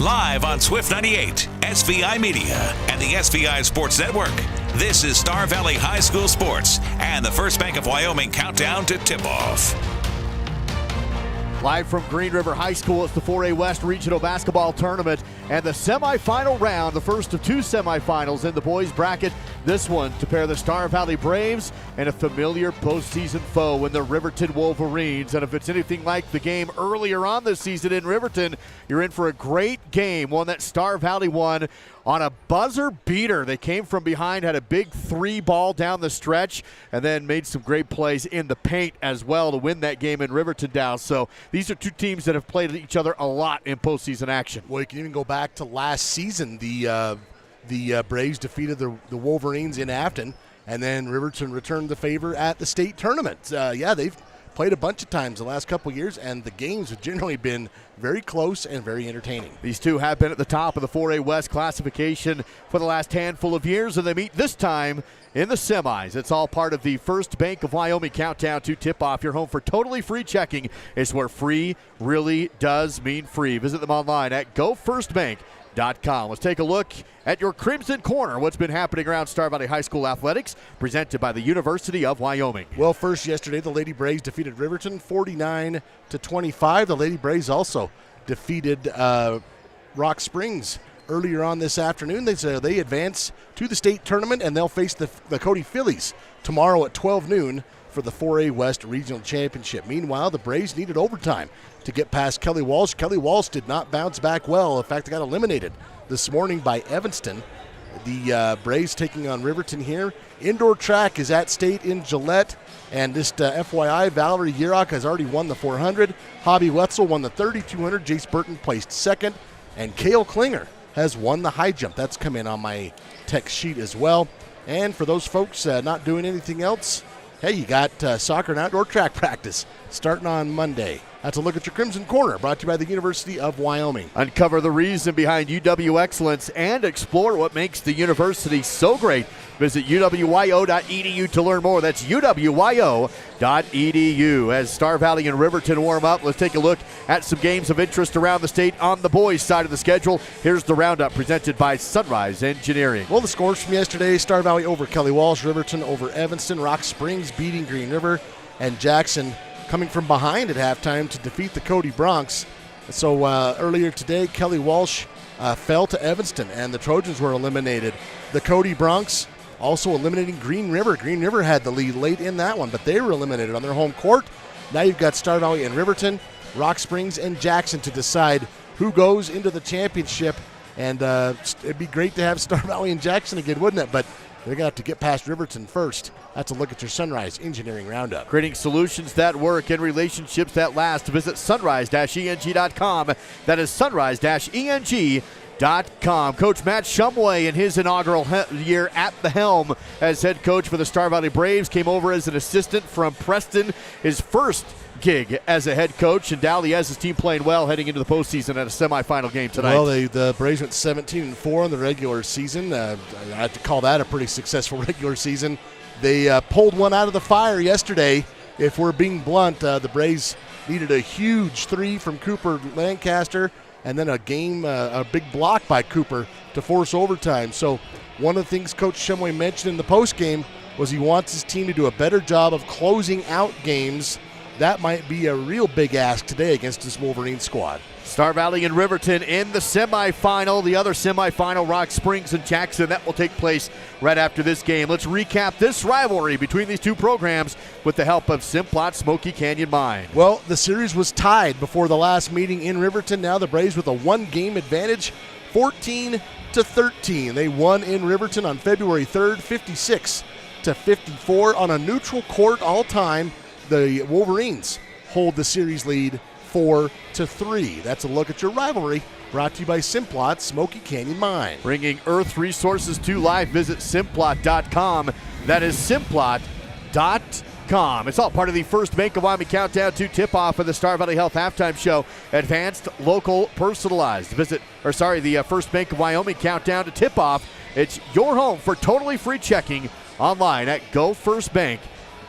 Live on Swift 98, SVI Media, and the SVI Sports Network. This is Star Valley High School Sports and the First Bank of Wyoming countdown to tip-off. Live from Green River High School, it's the 4A West Regional Basketball Tournament and the semifinal round, the first of two semifinals in the boys bracket. This one to pair the Star Valley Braves and a familiar postseason foe in the Riverton Wolverines. And if it's anything like the game earlier on this season in Riverton, you're in for a great game, one that Star Valley won on a buzzer beater. They came from behind, had a big three ball down the stretch, and then made some great plays in the paint as well to win that game in Riverton down. So these are two teams that have played each other a lot in postseason action. Well, you can even go back to last season. The Braves defeated the Wolverines in Afton, and then Riverton returned the favor at the state tournament. They've played a bunch of times the last couple years, and the games have generally been very close and very entertaining. These two have been at the top of the 4A West classification for the last handful of years, and they meet this time in the semis. It's all part of the First Bank of Wyoming countdown to tip-off. Your home for totally free checking is where free really does mean free. Visit them online at gofirstbank.com. Let's take a look at your Crimson Corner, what's been happening around Star Valley High School athletics, presented by the University of Wyoming. Well, first yesterday, the Lady Braves defeated Riverton 49-25. The Lady Braves also defeated Rock Springs earlier on this afternoon. They advance to the state tournament, and they'll face the Cody Phillies tomorrow at 12 noon for the 4A West Regional Championship. Meanwhile, the Braves needed overtime to get past Kelly Walsh. Kelly Walsh did not bounce back well. In fact, they got eliminated this morning by Evanston. The Braves taking on Riverton here. Indoor track is at state in Gillette. And just FYI, Valerie Yurok has already won the 400. Hobby Wetzel won the 3200. Jace Burton placed second. And Kale Klinger has won the high jump. That's come in on my text sheet as well. And for those folks not doing anything else, hey, you got soccer and outdoor track practice starting on Monday. That's a look at your Crimson Corner, brought to you by the University of Wyoming. Uncover the reason behind UW excellence and explore what makes the university so great. Visit uwyo.edu to learn more. That's uwyo.edu. As Star Valley and Riverton warm up, let's take a look at some games of interest around the state on the boys' side of the schedule. Here's the roundup presented by Sunrise Engineering. Well, the scores from yesterday: Star Valley over Kelly Walsh, Riverton over Evanston, Rock Springs beating Green River, and Jackson coming from behind at halftime to defeat the Cody Bronx. So earlier today, Kelly Walsh fell to Evanston, and the Trojans were eliminated. The Cody Bronx also eliminating Green River. Green River had the lead late in that one, but they were eliminated on their home court. Now you've got Star Valley and Riverton, Rock Springs and Jackson to decide who goes into the championship. And it'd be great to have Star Valley and Jackson again, wouldn't it? But they're going to have to get past Riverton first. That's a look at your Sunrise Engineering Roundup. Creating solutions that work and relationships that last. Visit sunrise-eng.com. That is sunrise-eng.com. Coach Matt Shumway in his inaugural year at the helm as head coach for the Star Valley Braves came over as an assistant from Preston. His first gig as a head coach, and Dowley has his team playing well heading into the postseason at a semifinal game tonight. Well, the Braves went 17-4 in the regular season. I have to call that a pretty successful regular season. They pulled one out of the fire yesterday. If we're being blunt, the Braves needed a huge three from Cooper Lancaster, and then a big block by Cooper to force overtime. So one of the things Coach Shumway mentioned in the postgame was he wants his team to do a better job of closing out games. That might be a real big ask today against this Wolverine squad. Star Valley and Riverton in the semifinal. The other semifinal, Rock Springs and Jackson. That will take place right after this game. Let's recap this rivalry between these two programs with the help of Simplot Smoky Canyon Mine. Well, the series was tied before the last meeting in Riverton. Now the Braves with a one-game advantage, 14-13. They won in Riverton on February 3rd, 56-54 on a neutral court all time. The Wolverines hold the series lead 4-3. That's a look at your rivalry, brought to you by Simplot Smoky Canyon Mine. Bringing Earth resources to life, visit Simplot.com. That is Simplot.com. It's all part of the First Bank of Wyoming countdown to tip-off of the Star Valley Health halftime show. Advanced, local, personalized. The First Bank of Wyoming countdown to tip-off. It's your home for totally free checking online at gofirstbank.com.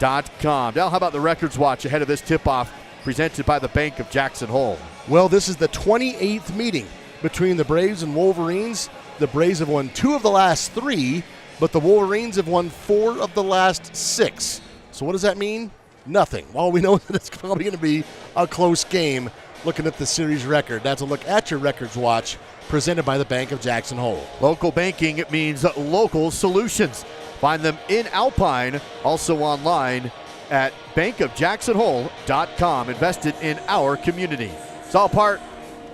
Now, how about the records watch ahead of this tip-off presented by the Bank of Jackson Hole? Well, this is the 28th meeting between the Braves and Wolverines. The Braves have won 2 of the last 3, but the Wolverines have won 4 of the last 6. So what does that mean? Nothing. Well, we know that it's probably going to be a close game looking at the series record. That's a look at your Records Watch presented by the Bank of Jackson Hole. Local banking means local solutions. Find them in Alpine, also online at bankofjacksonhole.com. Invested in our community. It's all part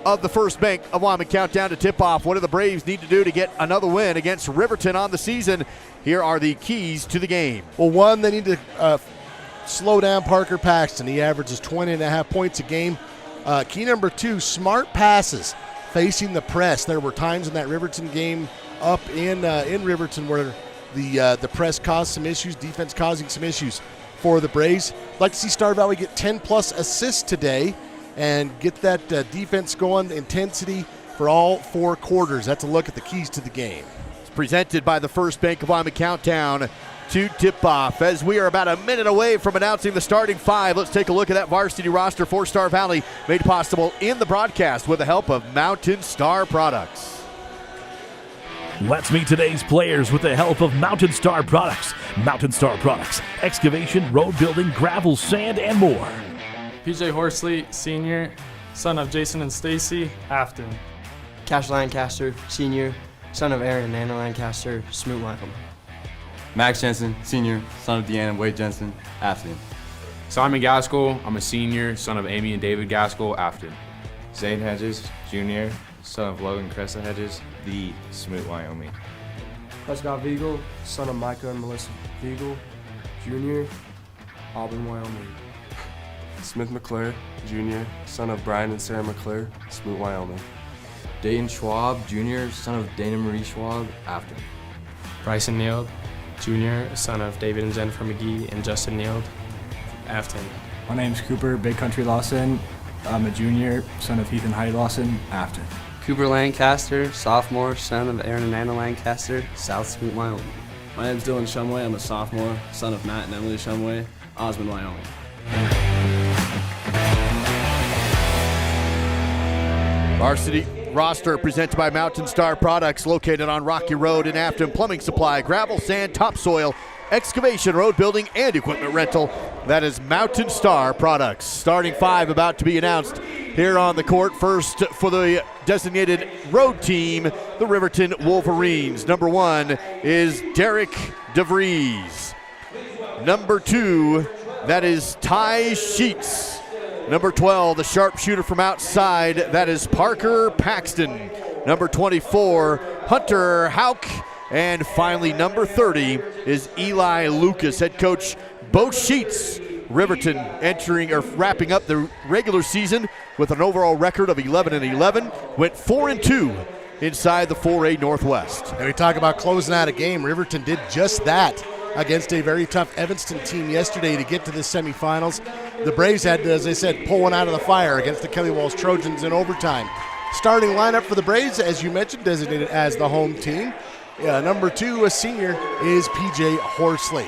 of the first Bank of Wyoming countdown to tip-off. What do the Braves need to do to get another win against Riverton on the season? Here are the keys to the game. Well, one, they need to slow down Parker Paxton. He averages 20.5 points a game. Key number 2, smart passes facing the press. There were times in that Riverton game up in Riverton where the press caused some issues, defense causing some issues for the Braves. I'd like to see Star Valley get 10-plus assists today and get that defense going, intensity for all 4 quarters. That's a look at the keys to the game. It's presented by the first Bank of Wyoming countdown to tip-off. As we are about a minute away from announcing the starting 5, let's take a look at that varsity roster for Star Valley, made possible in the broadcast with the help of Mountain Star Products. Let's meet today's players with the help of Mountain Star Products. Mountain Star Products, excavation, road building, gravel, sand, and more. PJ Horsley, senior, son of Jason and Stacy, Afton. Cash Lancaster, senior, son of Aaron and Anna Lancaster, Smoot, Wyoming. Max Jensen, senior, son of Deanna and Wade Jensen, Afton. Simon Gaskell, I'm a senior, son of Amy and David Gaskell, Afton. Zane Hedges, junior, son of Logan Cressa Hedges, the Smoot, Wyoming. Prescott Viegel, son of Micah and Melissa Viegel, junior, Auburn, Wyoming. Smith McClure, junior, son of Brian and Sarah McClure, Smoot, Wyoming. Dayton Schwab, junior, son of Dana Marie Schwab, Afton. Bryson Neild, junior, son of David and Jennifer McGee and Justin Neild, Afton. My name's Cooper Big Country Lawson. I'm a junior, son of Heath and Heidi Lawson, Afton. Cooper Lancaster, sophomore, son of Aaron and Anna Lancaster, South Smoot, Wyoming. My name's Dylan Shumway. I'm a sophomore, son of Matt and Emily Shumway, Osmond, Wyoming. Varsity roster presented by Mountain Star Products, located on Rocky Road in Afton. Plumbing supply, gravel, sand, topsoil, excavation, road building, and equipment rental. That is Mountain Star Products. Starting 5 about to be announced here on the court. First for the designated road team, the Riverton Wolverines. Number 1 is Derek DeVries. Number 2, that is Ty Sheets. Number 12, the sharpshooter from outside, that is Parker Paxton. Number 24, Hunter Hauk. And finally, number 30 is Eli Lucas. Head coach Bo Sheets. Riverton entering or wrapping up the regular season with an overall record of 11-11. Went 4-2 inside the 4A Northwest. And we talk about closing out a game. Riverton did just that against a very tough Evanston team yesterday to get to the semifinals. The Braves had to, as I said, pull one out of the fire against the Kelly Walls Trojans in overtime. Starting lineup for the Braves, as you mentioned, designated as the home team. Number 2, a senior, is PJ Horsley.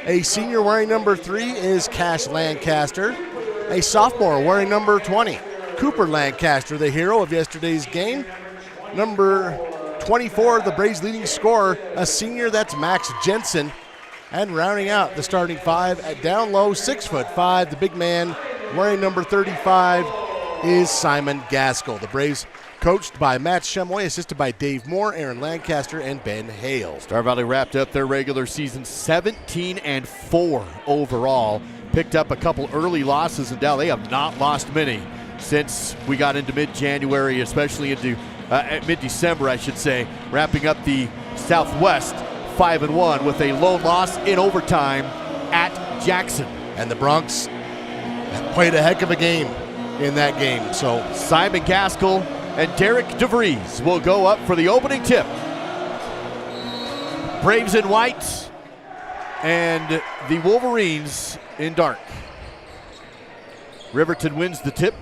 A senior wearing number 3 is Cash Lancaster. A sophomore wearing number 20, Cooper Lancaster, the hero of yesterday's game. Number 24, the Braves' leading scorer, a senior, that's Max Jensen. And rounding out the starting 5 at down low, 6'5", the big man wearing number 35 is Simon Gaskell. The Braves coached by Matt Shumway, assisted by Dave Moore, Aaron Lancaster, and Ben Hale. Star Valley wrapped up their regular season 17-4 overall. Picked up a couple early losses, and now they have not lost many since we got into mid-January, especially into mid-December, I should say, wrapping up the Southwest 5-1 with a lone loss in overtime at Jackson. And the Broncs played a heck of a game in that game. So Simon Gaskell and Derek DeVries will go up for the opening tip. Braves in white and the Wolverines in dark. Riverton wins the tip.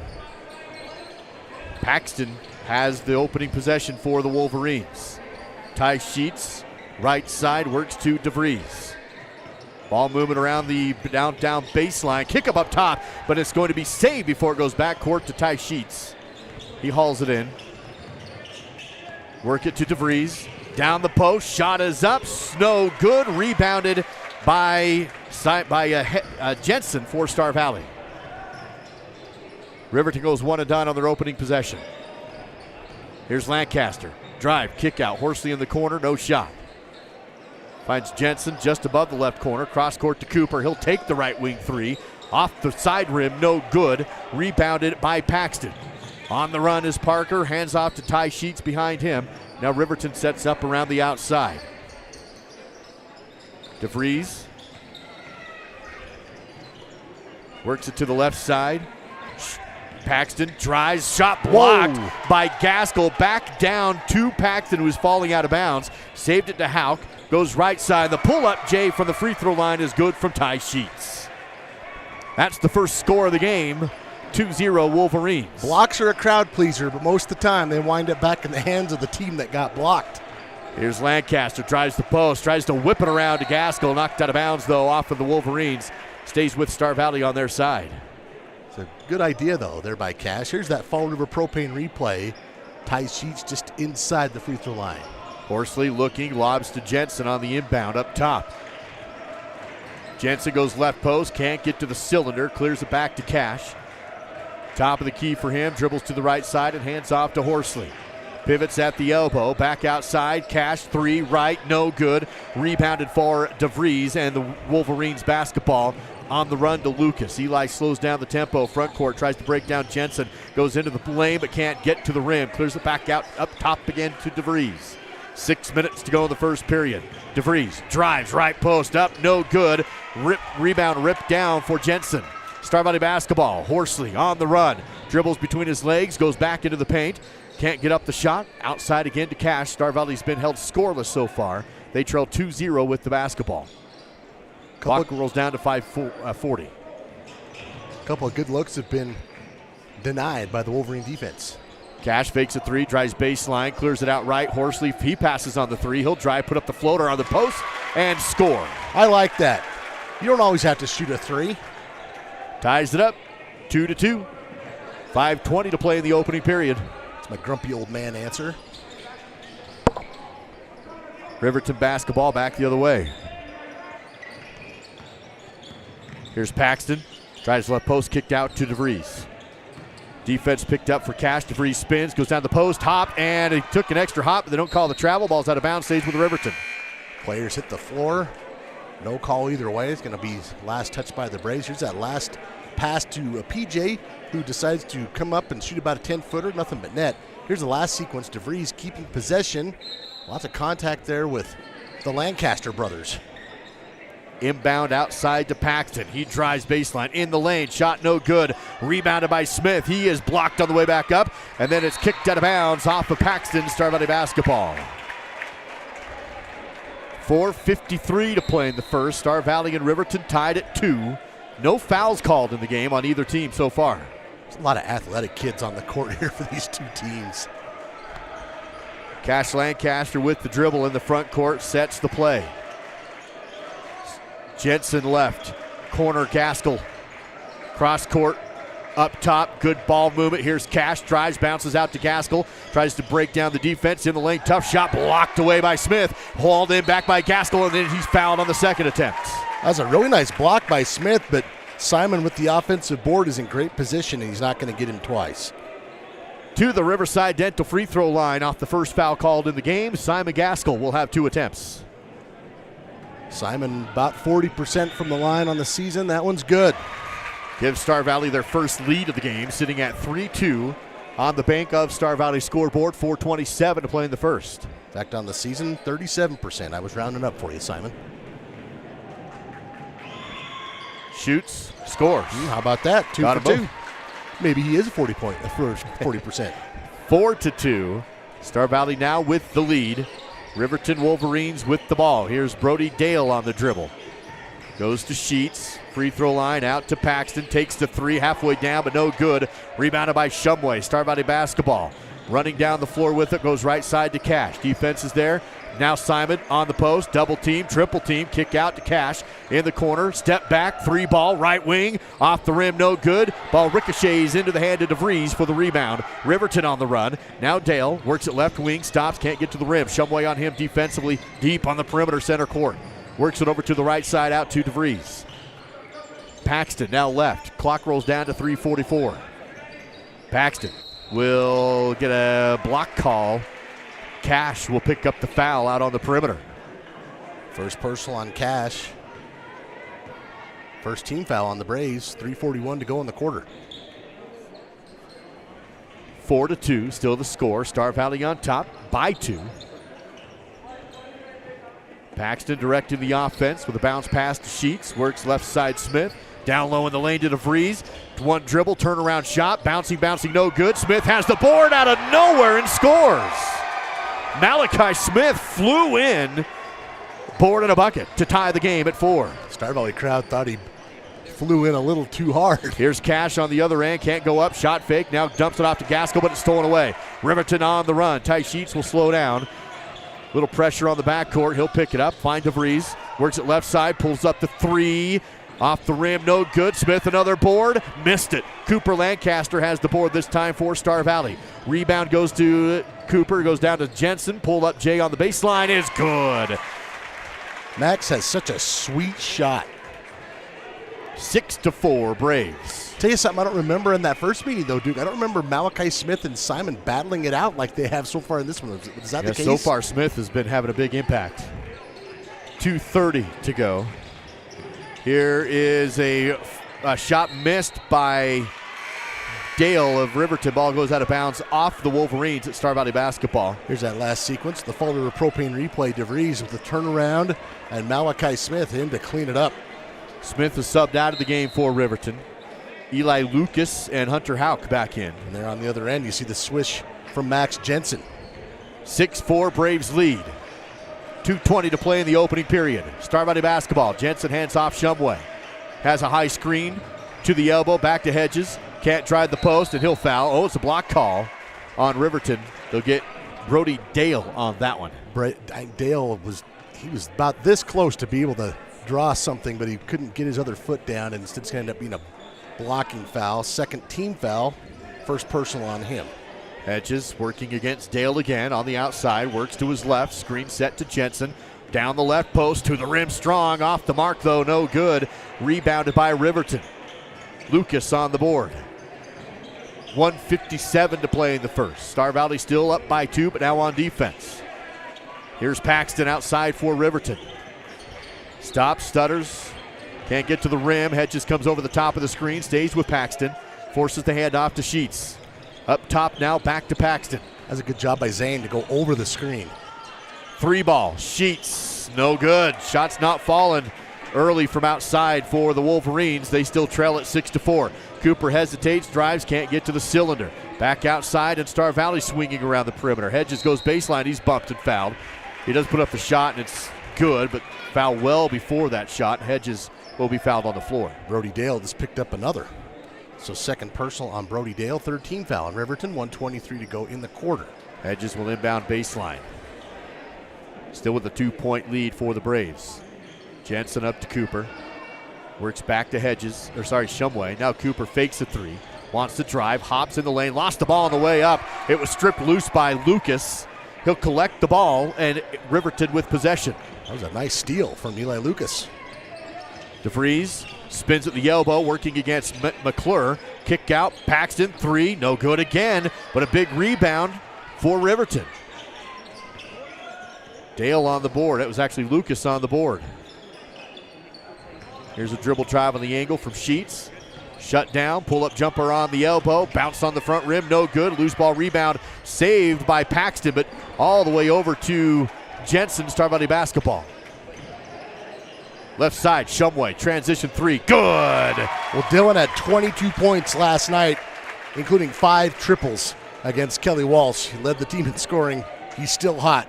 Paxton has the opening possession for the Wolverines. Ty Sheets, right side, works to DeVries. Ball moving around the down baseline. Kick up top, but it's going to be saved before it goes back court to Ty Sheets. He hauls it in. Work it to DeVries. Down the post. Shot is up. No good. Rebounded by Jensen for Star Valley. Riverton goes one and done on their opening possession. Here's Lancaster. Drive, kick out. Horsley in the corner, no shot. Finds Jensen just above the left corner. Cross court to Cooper. He'll take the right wing three. Off the side rim, no good. Rebounded by Paxton. On the run is Parker. Hands off to Ty Sheets behind him. Now Riverton sets up around the outside. DeVries works it to the left side. Paxton drives, shot blocked by Gaskell. Back down to Paxton, who's falling out of bounds. Saved it to Hauk. Goes right side. The pull-up J from the free throw line is good from Ty Sheets. That's the first score of the game. 2-0 Wolverines. Blocks are a crowd pleaser, but most of the time they wind up back in the hands of the team that got blocked. Here's Lancaster, drives the post, tries to whip it around to Gaskell. Knocked out of bounds, though, off of the Wolverines. Stays with Star Valley on their side. It's a good idea, though, there by Cash. Here's that Fall River propane replay. Ty Sheets just inside the free throw line. Horsley looking, lobs to Jensen on the inbound up top. Jensen goes left post, can't get to the cylinder, clears it back to Cash. Top of the key for him, dribbles to the right side and hands off to Horsley. Pivots at the elbow, back outside, Cash, three, right, no good. Rebounded for DeVries, and the Wolverines basketball on the run to Lucas. Eli slows down the tempo, front court, tries to break down Jensen, goes into the lane but can't get to the rim, clears it back out up top again to DeVries. 6 minutes to go in the first period. DeVries drives, right post up, no good. Rebound ripped down for Jensen. Star Valley basketball. Horsley on the run. Dribbles between his legs, goes back into the paint. Can't get up the shot. Outside again to Cash. Star Valley's been held scoreless so far. They trail 2-0 with the basketball. Clock rolls down to 5:40. A couple of good looks have been denied by the Wolverine defense. Cash fakes a three, drives baseline, clears it out right. Horsley, he passes on the three. He'll drive, put up the floater on the post, and score. I like that. You don't always have to shoot a three. Ties it up, 2-2. 5:20 to play in the opening period. That's my grumpy old man answer. Riverton basketball back the other way. Here's Paxton. Tries left post, kicked out to DeVries. Defense picked up for Cash. DeVries spins, goes down the post, hop, and he took an extra hop, but they don't call the travel. Ball's out of bounds, stays with Riverton. Players hit the floor. No call either way. It's going to be last touch by the Braves. Here's that last pass to PJ, who decides to come up and shoot about a 10-footer, nothing but net. Here's the last sequence. DeVries keeping possession. Lots of contact there with the Lancaster brothers. Inbound outside to Paxton. He drives baseline in the lane. Shot no good. Rebounded by Smith. He is blocked on the way back up. And then it's kicked out of bounds off of Paxton. Star Valley basketball. 4:53 to play in the first. Star Valley and Riverton tied at 2. No fouls called in the game on either team so far. There's a lot of athletic kids on the court here for these two teams. Cash Lancaster with the dribble in the front court. Sets the play. Jensen left, corner Gaskell, cross court, up top, good ball movement. Here's Cash, drives, bounces out to Gaskell, tries to break down the defense in the lane. Tough shot, blocked away by Smith, hauled in back by Gaskell, and then he's fouled on the second attempt. That was a really nice block by Smith, but Simon with the offensive board is in great position, and he's not going to get him twice. To the Riverside Dental free throw line off the first foul called in the game. Simon Gaskell will have 2 attempts. Simon about 40% from the line on the season. That one's good. Gives Star Valley their first lead of the game, sitting at 3-2 on the bank of Star Valley scoreboard. 4:27 to play in the first. In fact, on the season, 37%. I was rounding up for you, Simon. Shoots, scores. How about that? 2 Got for 2. Both. Maybe he is a 40%. 4-2. Star Valley now with the lead. Riverton Wolverines with the ball. Here's Brody Dale on the dribble. Goes to Sheets. Free throw line out to Paxton. Takes the three halfway down, but no good. Rebounded by Shumway. Star Valley basketball. Running down the floor with it. Goes right side to Cash. Defense is there. Now Simon on the post, double team, triple team, kick out to Cash in the corner, step back, 3-ball, right wing, off the rim, no good. Ball ricochets into the hand of DeVries for the rebound. Riverton on the run. Now Dale works at left wing, stops, can't get to the rim. Shumway on him defensively, deep on the perimeter center court. Works it over to the right side, out to DeVries. Paxton now left. Clock rolls down to 3:44. Paxton will get a block call. Cash will pick up the foul out on the perimeter. First personal on Cash. First team foul on the Braves. 3:41 to go in the quarter. 4-2, still the score. Star Valley on top by 2. Paxton directing the offense with a bounce pass to Sheets. Works left side Smith. Down low in the lane to DeVries. One dribble, turnaround shot. Bouncing, no good. Smith has the board out of nowhere and scores. Malachi Smith flew in, board and a bucket to tie the game at 4. Star Valley crowd thought he flew in a little too hard. Here's Cash on the other end, can't go up, shot fake, now dumps it off to Gaskell, but it's stolen away. Riverton on the run, Ty Sheets will slow down. Little pressure on the backcourt, he'll pick it up, find DeVries, works it left side, pulls up the 3, off the rim, no good. Smith another board, missed it. Cooper Lancaster has the board this time for Star Valley. Rebound goes to Cooper, goes down to Jensen, pulled up Jay on the baseline, is good. Max has such a sweet shot. 6-4 Braves. Tell you something I don't remember in that first meeting, though, Duke. I don't remember Malachi Smith and Simon battling it out like they have so far in this one. Is that the case? So far, Smith has been having a big impact. 2:30 to go. Here is a shot missed by Dale of Riverton. Ball goes out of bounds off the Wolverines at Star Valley basketball. Here's that last sequence. The folder of propane replay. DeVries with the turnaround, and Malachi Smith in to clean it up. Smith is subbed out of the game for Riverton. Eli Lucas and Hunter Hauk back in. And there on the other end, you see the swish from Max Jensen. 6-4 Braves lead. 2:20 to play in the opening period. Star Valley basketball. Jensen hands off Shumway. Has a high screen to the elbow, back to Hedges. Can't drive the post, and he'll foul. Oh, it's a block call on Riverton. They'll get Brody Dale on that one. Dale was about this close to be able to draw something, but he couldn't get his other foot down, and instead it's going to end up being a blocking foul. Second team foul. First personal on him. Hedges working against Dale again on the outside. Works to his left. Screen set to Jensen. Down the left post to the rim. Strong. Off the mark, though. No good. Rebounded by Riverton. Lucas on the board. 1:57 to play in the first. Star Valley still up by 2, but now on defense. Here's Paxton outside for Riverton. Stops, stutters. Can't get to the rim. Hedges comes over the top of the screen. Stays with Paxton. Forces the handoff to Sheets. Up top now, back to Paxton. That's a good job by Zane to go over the screen. 3-ball, Sheets, no good. Shots not falling early from outside for the Wolverines. They still trail at 6-4. Cooper hesitates, drives, can't get to the cylinder. Back outside, and Star Valley swinging around the perimeter. Hedges goes baseline, he's bumped and fouled. He does put up the shot, and it's good, but foul well before that shot. Hedges will be fouled on the floor. Brody Dale just picked up another. So second personal on Brody Dale, third team foul on Riverton, 1:23 to go in the quarter. Hedges will inbound baseline. Still with a 2-point lead for the Braves. Jensen up to Cooper. Works back to Shumway. Now Cooper fakes a 3. Wants to drive, hops in the lane, lost the ball on the way up. It was stripped loose by Lucas. He'll collect the ball, and Riverton with possession. That was a nice steal from Eli Lucas. DeVries spins at the elbow, working against McClure. Kick out, Paxton, 3, no good again, but a big rebound for Riverton. Dale on the board. It was actually Lucas on the board. Here's a dribble drive on the angle from Sheets. Shut down, pull-up jumper on the elbow, bounce on the front rim, no good. Loose ball rebound saved by Paxton, but all the way over to Jensen, Star Valley basketball. Left side, Shumway, transition 3, good. Well, Dylan had 22 points last night, including 5 triples against Kelly Walsh. He led the team in scoring. He's still hot.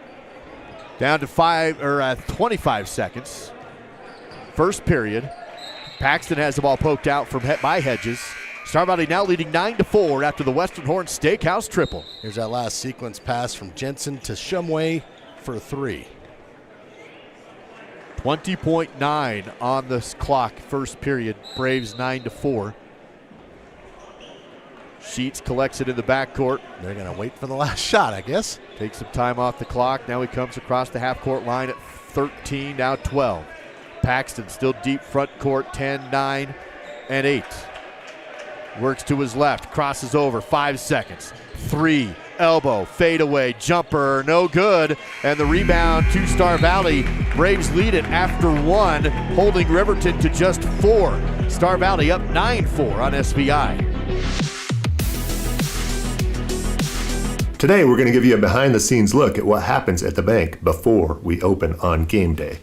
Down to 25 seconds. First period. Paxton has the ball poked out by Hedges. Star Valley now leading 9-4 after the Western Horn Steakhouse triple. Here's that last sequence pass from Jensen to Shumway for 3. 20.9 on this clock, first period. Braves 9-4. Sheets collects it in the backcourt. They're going to wait for the last shot, I guess. Takes some time off the clock. Now he comes across the half-court line at 13, now 12. Paxton still deep front court, 10, 9, and 8. Works to his left, crosses over, 5 seconds. 3, elbow, fade away, jumper, no good. And the rebound to Star Valley. Braves lead it after 1, holding Riverton to just 4. Star Valley up 9-4 on SVI. Today, we're going to give you a behind-the-scenes look at what happens at the bank before we open on game day.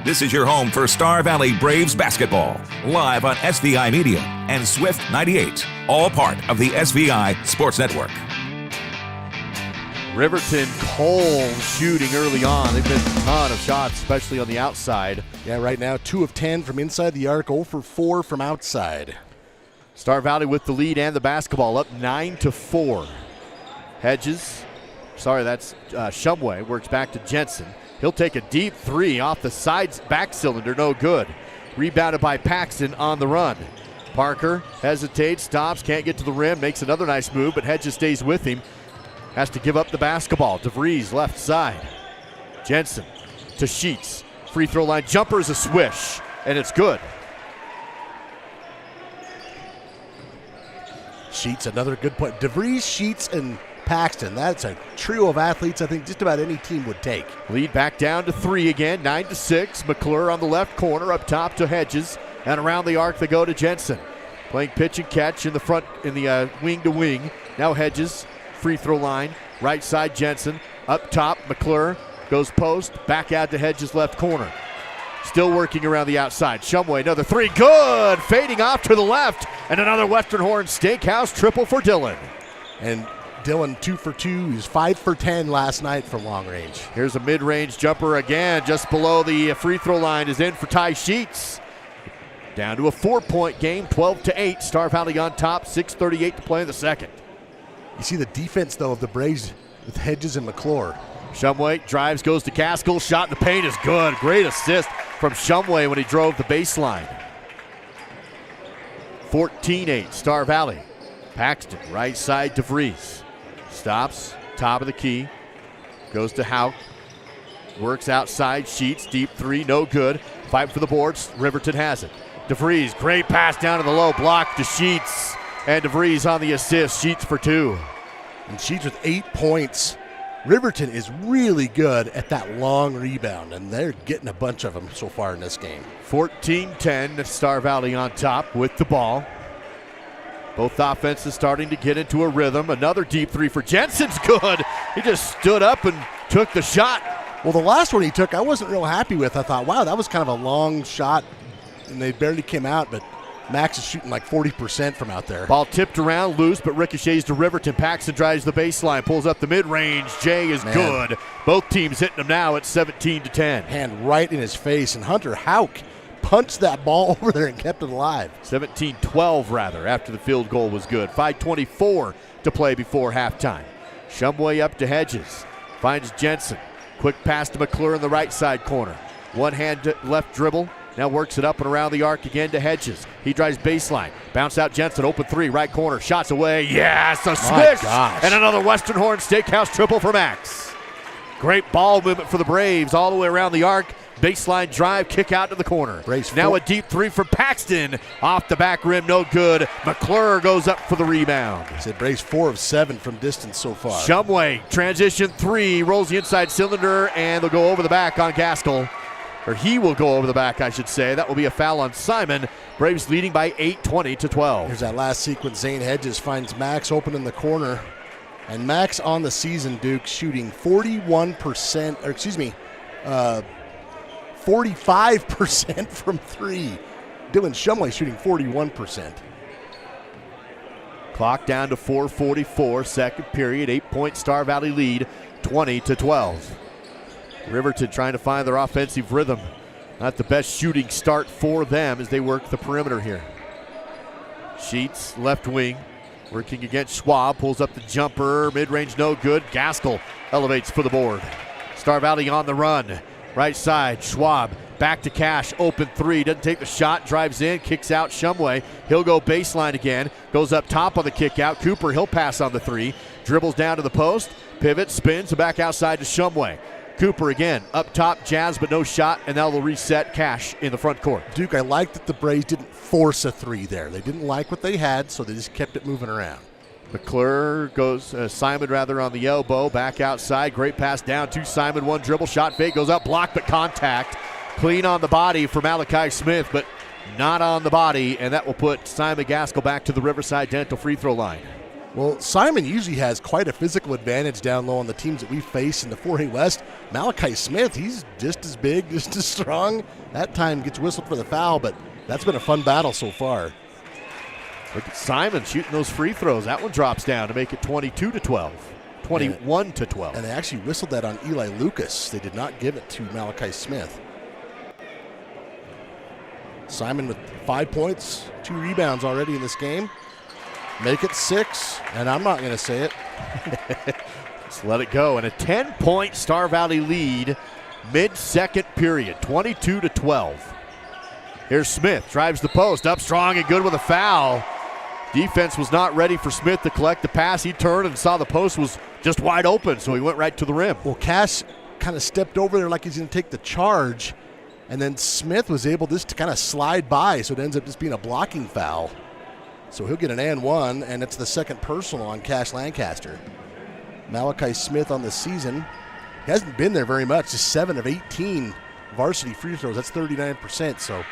This is your home for Star Valley Braves basketball, live on SVI Media and Swift 98, all part of the SVI Sports Network. Riverton cold shooting early on. They've been a ton of shots, especially on the outside. Yeah, right now 2 of 10 from inside the arc, 0 for 4 from outside. Star Valley with the lead and the basketball, up 9-4. Hedges, that's Shumway, works back to Jensen. He'll take a deep 3 off the side back cylinder, no good. Rebounded by Paxton on the run. Parker hesitates, stops, can't get to the rim, makes another nice move, but Hedges stays with him. Has to give up the basketball. DeVries left side. Jensen to Sheets. Free throw line jumper is a swish, and it's good. Sheets, another good point. DeVries, Sheets, and Paxton. That's a trio of athletes I think just about any team would take. Lead back down to 3 again, 9-6. McClure on the left corner, up top to Hedges, and around the arc they go to Jensen. Playing pitch and catch in the front, in the wing to wing. Now Hedges, free throw line, right side Jensen, up top McClure, goes post, back out to Hedges left corner. Still working around the outside. Shumway, another 3, good! Fading off to the left, and another Western Horn Steakhouse triple for Dylan. And Dylan 2 for 2. He was 5 for 10 last night from long range. Here's a mid-range jumper again, just below the free throw line, is in for Ty Sheets. Down to a 4-point game, 12-8. Star Valley on top, 6:38 to play in the second. You see the defense, though, of the Braves with Hedges and McClure. Shumway drives, goes to Gaskell. Shot in the paint is good. Great assist from Shumway when he drove the baseline. 14-8, Star Valley. Paxton, right side, DeVries. Stops, top of the key. Goes to Hauk. Works outside, Sheets, deep 3, no good. Fight for the boards, Riverton has it. DeVries, great pass down to the low block to Sheets. And DeVries on the assist, Sheets for 2. And Sheets with 8 points. Riverton is really good at that long rebound, and they're getting a bunch of them so far in this game. 14-10, Star Valley on top with the ball. Both offenses starting to get into a rhythm. Another deep 3 for Jensen's good. He just stood up and took the shot. Well, the last one he took, I wasn't real happy with. I thought, wow, that was kind of a long shot, and they barely came out, but Max is shooting like 40% from out there. Ball tipped around, loose, but ricochets to Riverton. Paxton drives the baseline, pulls up the mid-range. Jay is good. Both teams hitting him now at 17-10. Hand right in his face, and Hunter Hauk punched that ball over there and kept it alive. 17-12 rather, after the field goal was good. 5:24 to play before halftime. Shumway up to Hedges. Finds Jensen. Quick pass to McClure in the right side corner. One hand left dribble. Now works it up and around the arc again to Hedges. He drives baseline. Bounce out Jensen, open 3, right corner. Shots away. Yes, a swish! And another Western Horn Steakhouse triple for Max. Great ball movement for the Braves all the way around the arc. Baseline drive, kick out to the corner. Brace now a deep three from Paxton. Off the back rim, no good. McClure goes up for the rebound. I said Brace 4 of 7 from distance so far. Shumway, transition three, rolls the inside cylinder, and they'll go over the back on Gaskell. Or he will go over the back, I should say. That will be a foul on Simon. Braves leading by 8, 20-12. Here's that last sequence. Zane Hedges finds Max open in the corner. And Max on the season, Duke, shooting 45% from three. Dylan Shumway shooting 41%. Clock down to 4:44, second period, 8-point Star Valley lead, 20-12. Riverton trying to find their offensive rhythm. Not the best shooting start for them as they work the perimeter here. Sheets, left wing, working against Schwab, pulls up the jumper, mid-range no good. Gaskell elevates for the board. Star Valley on the run. Right side, Schwab, back to Cash, open three, doesn't take the shot, drives in, kicks out Shumway. He'll go baseline again, goes up top on the kick out. Cooper, he'll pass on the three, dribbles down to the post, pivot, spins, and back outside to Shumway. Cooper again, up top, jazz, but no shot, and now they'll reset. Cash in the front court. Duke, I like that the Braves didn't force a three there. They didn't like what they had, so they just kept it moving around. McClure goes, Simon rather, on the elbow, back outside, great pass down to Simon, one dribble, shot fake, goes up, blocked, but contact. Clean on the body for Malachi Smith, but not on the body, and that will put Simon Gaskell back to the Riverside Dental free throw line. Well, Simon usually has quite a physical advantage down low on the teams that we face in the 4A West. Malachi Smith, he's just as big, just as strong. That time gets whistled for the foul, but that's been a fun battle so far. Look at Simon shooting those free throws. That one drops down to make it 22-12, 21-12. And they actually whistled that on Eli Lucas. They did not give it to Malachi Smith. Simon with 5 points, 2 rebounds already in this game. Make it 6, and I'm not going to say it. Just let it go. And a 10-point Star Valley lead mid-second period, 22-12. Here's Smith, drives the post, up strong and good with a foul. Defense was not ready for Smith to collect the pass. He turned and saw the post was just wide open, so he went right to the rim. Well, Cash kind of stepped over there like he's going to take the charge, and then Smith was able just to kind of slide by, so it ends up just being a blocking foul. So he'll get an and one, and it's the second personal on Cash Lancaster. Malachi Smith on the season, he hasn't been there very much, just 7 of 18 varsity free throws. That's 39%, so.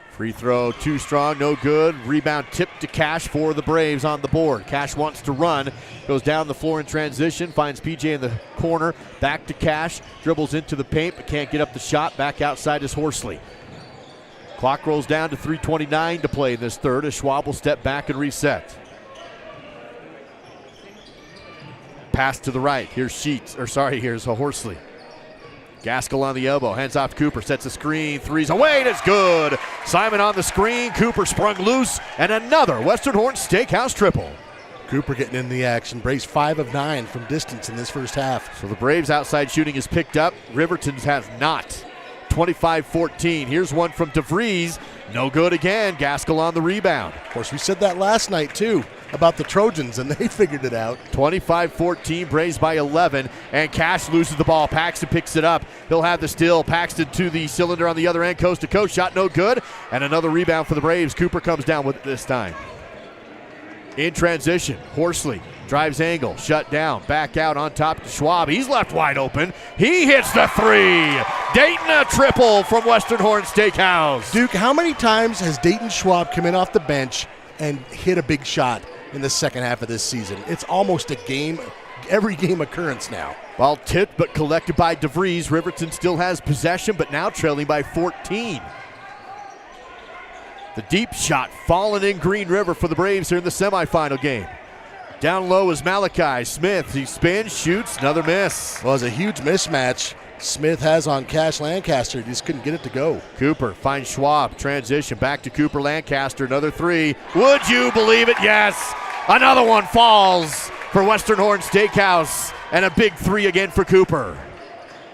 Free throw too strong, no good. Rebound tipped to Cash for the Braves on the board. Cash wants to run, goes down the floor in transition, finds PJ in the corner, back to Cash, dribbles into the paint, but can't get up the shot. Back outside is Horsley. Clock rolls down to 3:29 to play in this third as Schwab will step back and reset. Pass to the right. Here's here's Horsley. Gaskell on the elbow, hands off to Cooper, sets a screen, three's away, and it's good. Simon on the screen, Cooper sprung loose, and another Western Horn Steakhouse triple. Cooper getting in the action. Braves 5 of 9 from distance in this first half. So the Braves' outside shooting is picked up. Riverton's has not. 25-14. Here's one from DeVries. No good again. Gaskell on the rebound. Of course, we said that last night, too, about the Trojans, and they figured it out. 25-14, Braves by 11, and Cash loses the ball. Paxton picks it up. He'll have the steal. Paxton to the cylinder on the other end, coast to coast. Shot no good, and another rebound for the Braves. Cooper comes down with it this time. In transition, Horsley drives angle, shut down, back out on top to Schwab. He's left wide open. He hits the three. Dayton a triple from Western Horn Steakhouse. Duke, how many times has Dayton Schwab come in off the bench and hit a big shot in the second half of this season? It's almost a game, every game occurrence now. Ball tipped but collected by DeVries. Riverton still has possession, but now trailing by 14. The deep shot falling in Green River for the Braves here in the semifinal game. Down low is Malachi Smith. He spins, shoots, another miss. Well, it was a huge mismatch Smith has on Cash Lancaster. He just couldn't get it to go. Cooper finds Schwab. Transition back to Cooper Lancaster. Another three. Would you believe it? Yes. Another one falls for Western Horn Steakhouse. And a big three again for Cooper.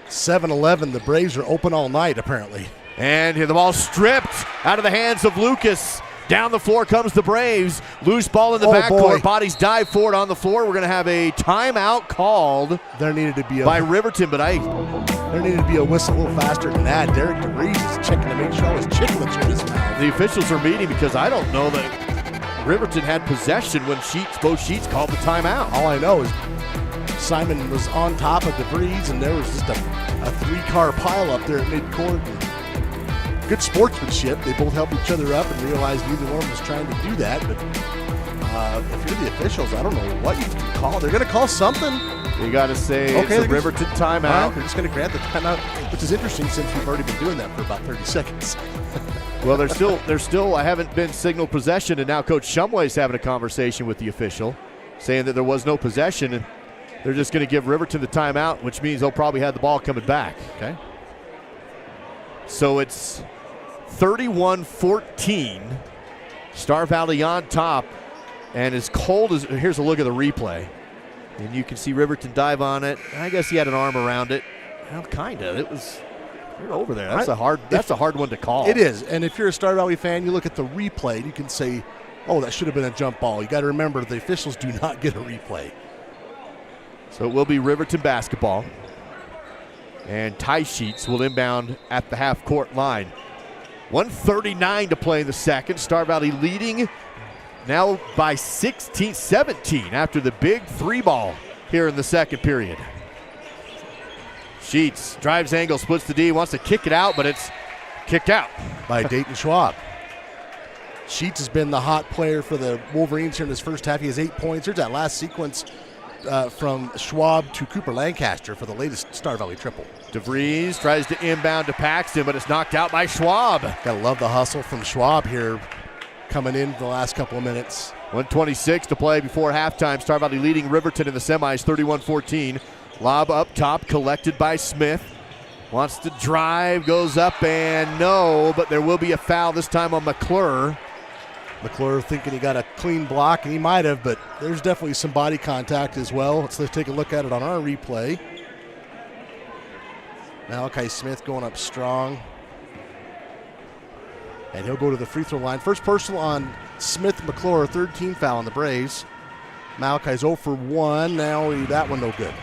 7-11. The Braves are open all night, apparently. And the ball stripped out of the hands of Lucas. Down the floor comes the Braves. Loose ball in the backcourt. Bodies dive for it on the floor. We're going to have a timeout called there needed to be by Riverton, but There needed to be a whistle a little faster than that. Derek DeVries is checking to make sure all his chicklets are in his mouth. The officials are meeting because I don't know that Riverton had possession when both Sheets called the timeout. All I know is Simon was on top of DeVries, and there was just a three-car pile up there at midcourt. Good sportsmanship. They both helped each other up and realized neither one was trying to do that. But if you're the officials, I don't know what you can call. They're going to call something. You got to say it's a Riverton timeout. They're just going to grant the timeout, which is interesting since we've already been doing that for about 30 seconds. Well, they're still. I haven't been signaled possession, and now Coach Shumway's having a conversation with the official, saying that there was no possession, and they're just going to give Riverton the timeout, which means they'll probably have the ball coming back. Okay. So it's 31-14. Star Valley on top, and as cold as here's a look at the replay, and you can see Riverton dive on it. I guess he had an arm around it. Well, kind of. It was. You're over there. That's a hard one to call. It is, and if you're a Star Valley fan, you look at the replay, and you can say, "Oh, that should have been a jump ball." You got to remember the officials do not get a replay. So it will be Riverton basketball, and Tie Sheets will inbound at the half-court line. 1:39 to play in the second. Star Valley leading now by 17 after the big three ball here in the second period. Sheets drives angle, splits the D, wants to kick it out, but it's kicked out by Dayton Schwab. Sheets has been the hot player for the Wolverines here in this first half. He has 8 points. There's that last sequence from Schwab to Cooper Lancaster for the latest Star Valley triple. DeVries tries to inbound to Paxton, but it's knocked out by Schwab. Gotta love the hustle from Schwab here coming in the last couple of minutes. 1:26 to play before halftime. Star Valley leading Riverton in the semis 31-14. Lob up top, collected by Smith. Wants to drive, goes up and no, but there will be a foul this time on McClure. McClure thinking he got a clean block, and he might have, but there's definitely some body contact as well. Let's take a look at it on our replay. Malachi Smith going up strong. And he'll go to the free throw line. First personal on Smith McClure, third team foul on the Braves. Malachi's 0 for 1. Now that one no good.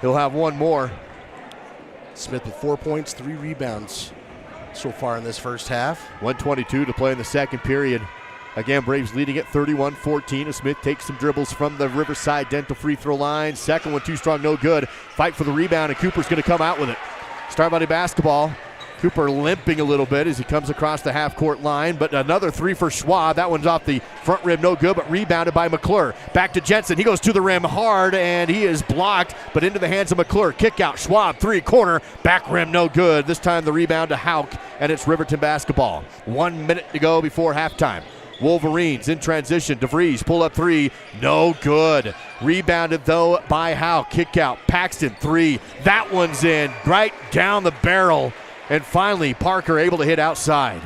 He'll have one more. Smith with 4 points, 3 rebounds so far in this first half. 1:22 to play in the second period. Again, Braves leading at 31-14 as Smith takes some dribbles from the Riverside Dental free throw line. Second one too strong, no good. Fight for the rebound, and Cooper's going to come out with it. Star Valley basketball. Cooper limping a little bit as he comes across the half-court line, but another three for Schwab. That one's off the front rim, no good, but rebounded by McClure. Back to Jensen. He goes to the rim hard, and he is blocked, but into the hands of McClure. Kick out, Schwab, three, corner, back rim, no good. This time the rebound to Hauk, and it's Riverton basketball. 1 minute to go before halftime. Wolverines in transition. DeVries pull up three, no good. Rebounded though by Hauk. Kick out, Paxton, three. That one's in, right down the barrel. And finally, Parker able to hit outside.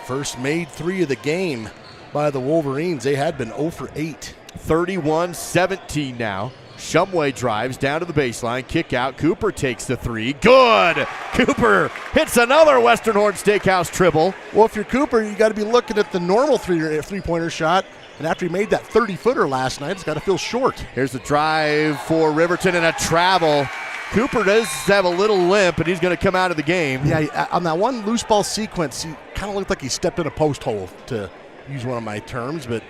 First made three of the game by the Wolverines. They had been 0 for 8. 31-17 now. Shumway drives down to the baseline. Kick out. Cooper takes the three. Good! Cooper hits another Western Horn Steakhouse triple. Well, if you're Cooper, you got to be looking at the normal three-pointer shot. And after he made that 30-footer last night, it's got to feel short. Here's the drive for Riverton and a travel. Cooper does have a little limp, and he's going to come out of the game. Yeah, on that one loose ball sequence, he kind of looked like he stepped in a post hole, to use one of my terms, but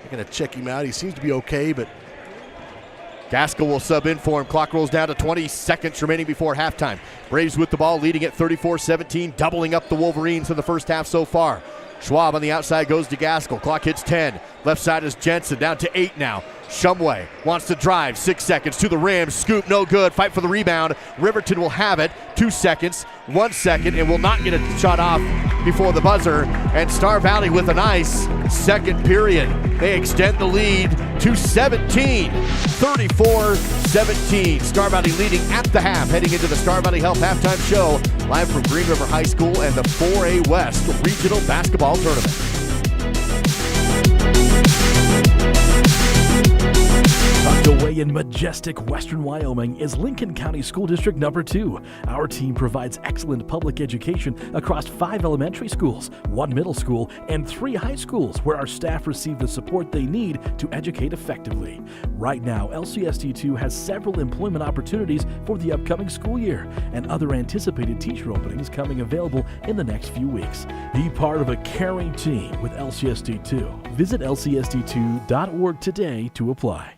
I'm going to check him out. He seems to be okay, but Gaskell will sub in for him. Clock rolls down to 20 seconds remaining before halftime. Braves with the ball, leading at 34-17, doubling up the Wolverines in the first half so far. Schwab on the outside goes to Gaskell. Clock hits 10. Left side is Jensen, down to 8 now. Shumway wants to drive, 6 seconds to the rim, scoop, no good, fight for the rebound. Riverton will have it, 2 seconds, 1 second, and will not get a shot off before the buzzer. And Star Valley with a nice second period. They extend the lead to 17, 34-17. Star Valley leading at the half, heading into the Star Valley Health Halftime Show, live from Green River High School and the 4A West Regional Basketball Tournament. Tucked away in majestic Western Wyoming is Lincoln County School District number 2. Our team provides excellent public education across 5 elementary schools, 1 middle school, and 3 high schools where our staff receive the support they need to educate effectively. Right now, LCSD2 has several employment opportunities for the upcoming school year and other anticipated teacher openings coming available in the next few weeks. Be part of a caring team with LCSD2. Visit lcsd2.org today to apply.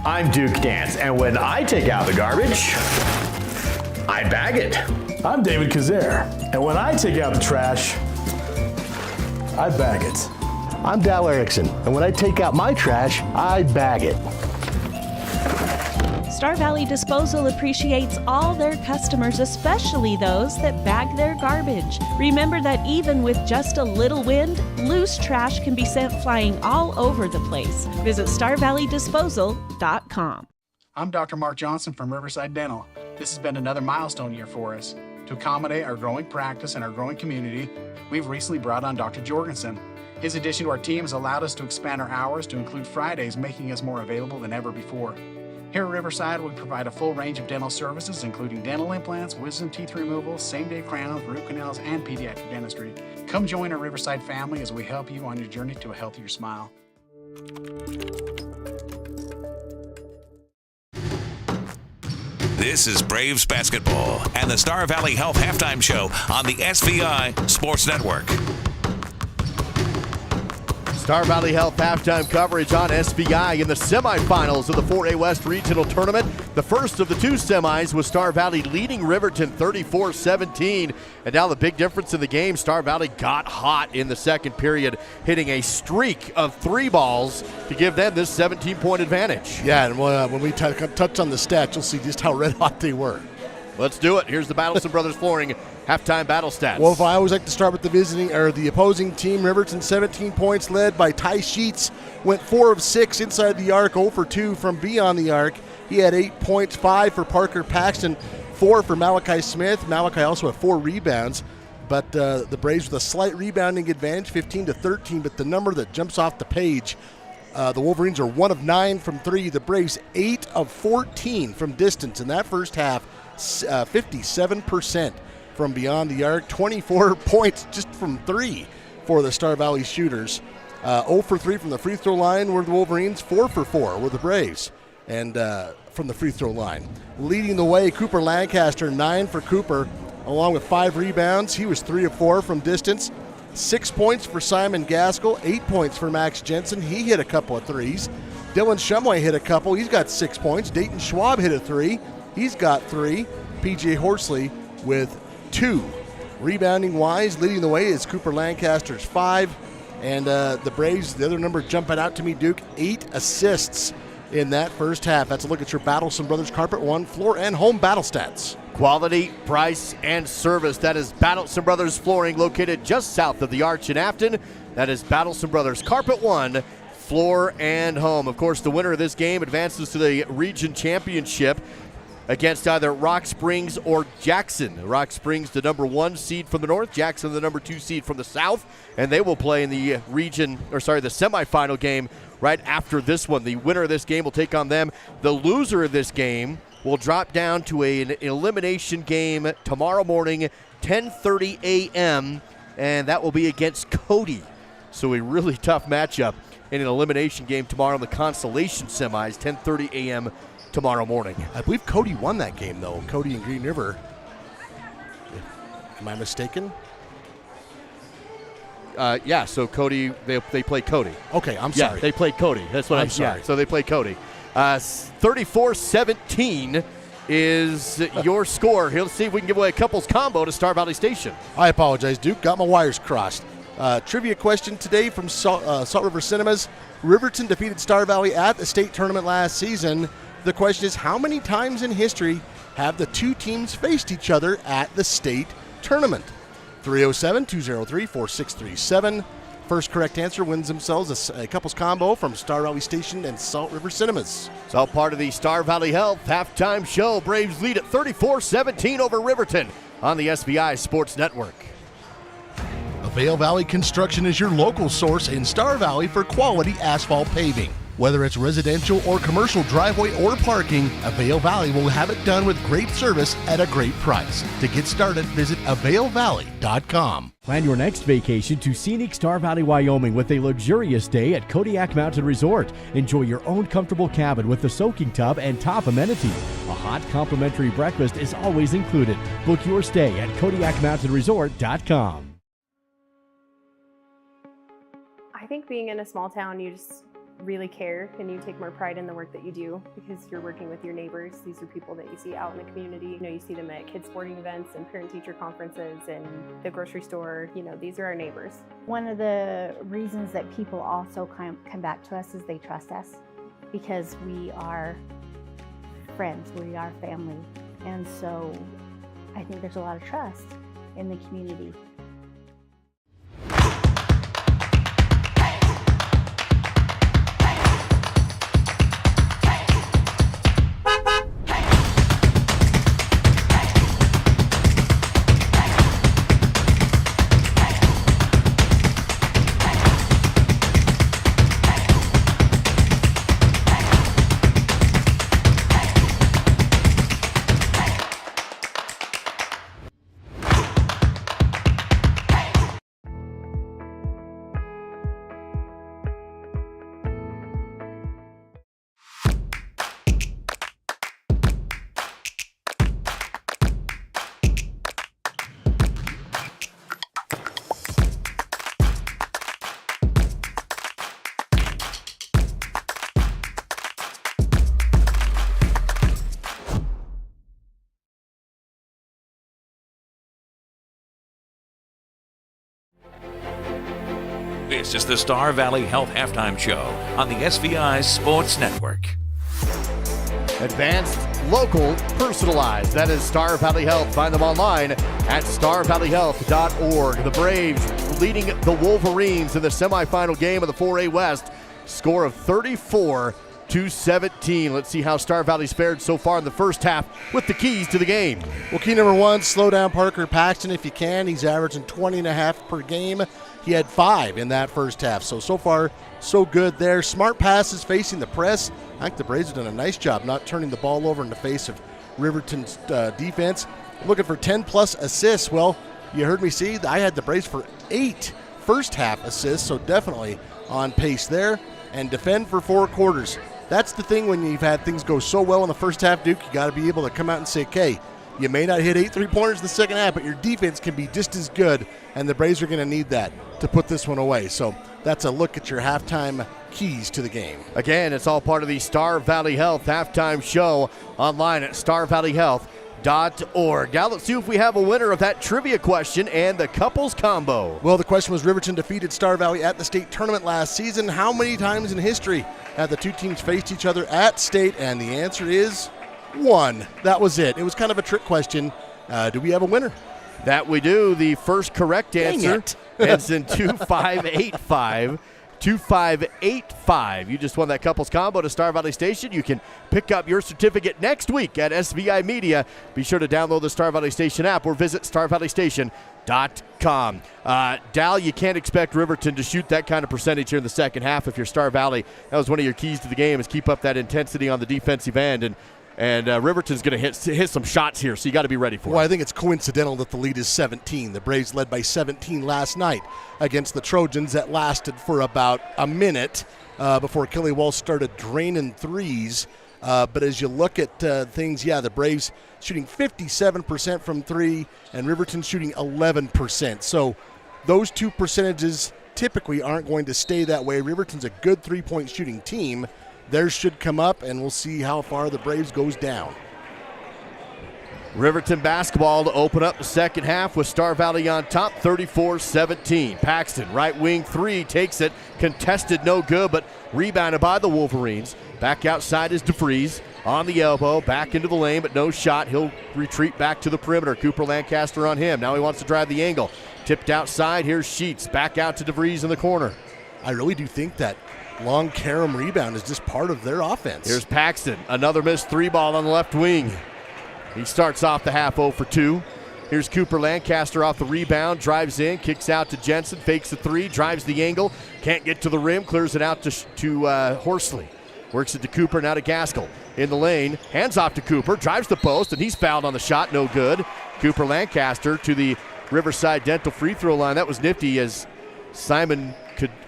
I'm Duke Dance, and when I take out the garbage, I bag it. I'm David Kazare, and when I take out the trash, I bag it. I'm Dal Erickson, and when I take out my trash, I bag it. Star Valley Disposal appreciates all their customers, especially those that bag their garbage. Remember that even with just a little wind, loose trash can be sent flying all over the place. Visit StarValleyDisposal.com. I'm Dr. Mark Johnson from Riverside Dental. This has been another milestone year for us. To accommodate our growing practice and our growing community, we've recently brought on Dr. Jorgensen. His addition to our team has allowed us to expand our hours to include Fridays, making us more available than ever before. Here at Riverside, we provide a full range of dental services, including dental implants, wisdom teeth removal, same-day crowns, root canals, and pediatric dentistry. Come join our Riverside family as we help you on your journey to a healthier smile. This is Braves basketball and the Star Valley Health Halftime Show on the SVI Sports Network. Star Valley Health halftime coverage on SVI in the semifinals of the 4A West Regional Tournament. The first of the 2 semis was Star Valley leading Riverton 34-17. And now the big difference in the game, Star Valley got hot in the second period, hitting a streak of 3 balls to give them this 17-point advantage. Yeah, and when we touch on the stats, you'll see just how red hot they were. Let's do it. Here's the Battleson Brothers Flooring halftime battle stats. Well, if I always like to start with the opposing team, Riverton 17 points led by Ty Sheets, went 4 of 6 inside the arc, 0 for 2 from beyond the arc. He had 8 points, 5 for Parker Paxton, 4 for Malachi Smith. Malachi also had 4 rebounds, but the Braves with a slight rebounding advantage, 15-13, but the number that jumps off the page, the Wolverines are 1 of 9 from 3. The Braves 8 of 14 from distance in that first half, 57% from beyond the arc, 24 points just from 3 for the Star Valley shooters. 0 for 3 from the free throw line were the Wolverines, 4 for 4 were the Braves, and from the free throw line. Leading the way, Cooper Lancaster, 9 for Cooper, along with 5 rebounds. He was 3 of 4 from distance. 6 points for Simon Gaskell, 8 points for Max Jensen. He hit a couple of threes. Dylan Shumway hit a couple. He's got 6 points. Dayton Schwab hit a 3. He's got 3. PJ Horsley with 2. Rebounding-wise, leading the way is Cooper Lancaster's 5. And the Braves, the other number jumping out to me, Duke, 8 assists in that first half. That's a look at your Battleson Brothers Carpet One floor and home battle stats. Quality, price, and service. That is Battleson Brothers Flooring, located just south of the Arch in Afton. That is Battleson Brothers Carpet One, floor and home. Of course, the winner of this game advances to the region championship against either Rock Springs or Jackson. Rock Springs, the number 1 seed from the north, Jackson, the number 2 seed from the south, and they will play in the the semifinal game right after this one. The winner of this game will take on them. The loser of this game will drop down to an elimination game tomorrow morning, 10:30 a.m., and that will be against Cody. So a really tough matchup in an elimination game tomorrow in the consolation semis, 10:30 a.m. tomorrow morning. I believe Cody won that game, though. Cody and Green River. Am I mistaken? Yeah, so Cody, they play Cody. Okay, I'm sorry. Yeah, they play Cody. That's what I'm sorry. So they play Cody. 34-17 is your score. Let's see if we can give away a couples combo to Star Valley Station. I apologize, Duke. Got my wires crossed. Trivia question today from Salt River Cinemas. Riverton defeated Star Valley at the state tournament last season. The question is, how many times in history have the two teams faced each other at the state tournament? 307-203-4637. First correct answer wins themselves a couples combo from Star Valley Station and Salt River Cinemas. It's all part of the Star Valley Health halftime show. Braves lead at 34-17 over Riverton on the SVI Sports Network. Vail Valley Construction is your local source in Star Valley for quality asphalt paving. Whether it's residential or commercial driveway or parking, Vail Valley will have it done with great service at a great price. To get started, visit availvalley.com. Plan your next vacation to scenic Star Valley, Wyoming with a luxurious stay at Kodiak Mountain Resort. Enjoy your own comfortable cabin with a soaking tub and top amenities. A hot complimentary breakfast is always included. Book your stay at KodiakMountainResort.com. I think being in a small town, you just really care and you take more pride in the work that you do because you're working with your neighbors. These are people that you see out in the community. You know, you see them at kids sporting events and parent-teacher conferences and the grocery store. You know, these are our neighbors. One of the reasons that people also come back to us is they trust us because we are friends, we are family. And so I think there's a lot of trust in the community. This is the Star Valley Health Halftime Show on the SVI Sports Network. Advanced, local, personalized. That is Star Valley Health. Find them online at starvalleyhealth.org. The Braves leading the Wolverines in the semifinal game of the 4A West. Score of 34-17. Let's see how Star Valley's fared so far in the first half with the keys to the game. Well, key number one, slow down Parker Paxton if you can. He's averaging 20.5 per game. He had 5 in that first half. So far, so good there. Smart passes facing the press. I think the Braves have done a nice job not turning the ball over in the face of Riverton's defense. Looking for 10-plus assists. Well, you heard me see I had the Braves for 8 first-half assists, so definitely on pace there. And defend for 4 quarters. That's the thing when you've had things go so well in the first half, Duke, you got to be able to come out and say, okay, you may not hit 8 3-pointers in the second half, but your defense can be just as good, and the Braves are going to need that to put this one away. So that's a look at your halftime keys to the game. Again, it's all part of the Star Valley Health halftime show online at starvalleyhealth.org. Now let's see if we have a winner of that trivia question and the couples combo. Well, the question was Riverton defeated Star Valley at the state tournament last season. How many times in history have the two teams faced each other at state? And the answer is 1. That was it. It was kind of a trick question. Do we have a winner? That we do. The first correct answer ends in 2585. 2585. You just won that couples combo to Star Valley Station. You can pick up your certificate next week at SVI Media. Be sure to download the Star Valley Station app or visit starvalleystation.com. Dal, you can't expect Riverton to shoot that kind of percentage here in the second half if you're Star Valley. That was one of your keys to the game, is keep up that intensity on the defensive end. And Riverton's going to hit some shots here, so you got to be ready for it. Well, I think it's coincidental that the lead is 17. The Braves led by 17 last night against the Trojans. That lasted for about a minute before Kelly Walsh started draining threes. But as you look at things, the Braves shooting 57% from 3 and Riverton shooting 11%. So those two percentages typically aren't going to stay that way. Riverton's a good three-point shooting team. Theirs should come up, and we'll see how far the Braves goes down. Riverton basketball to open up the second half with Star Valley on top, 34-17. Paxton, right wing three, takes it, contested, no good, but rebounded by the Wolverines. Back outside is DeVries, on the elbow, back into the lane, but no shot. He'll retreat back to the perimeter. Cooper Lancaster on him. Now he wants to drive the angle. Tipped outside, here's Sheets, back out to DeVries in the corner. I really do think that long carom rebound is just part of their offense. Here's Paxton, another missed three ball on the left wing. He starts off the half 0 for 2. Here's Cooper Lancaster off the rebound, drives in, kicks out to Jensen, fakes the three, drives the angle, can't get to the rim, clears it out to Horsley. Works it to Cooper, now to Gaskell. In the lane, hands off to Cooper, drives the post, and he's fouled on the shot, no good. Cooper Lancaster to the Riverside Dental free throw line. That was nifty as Simon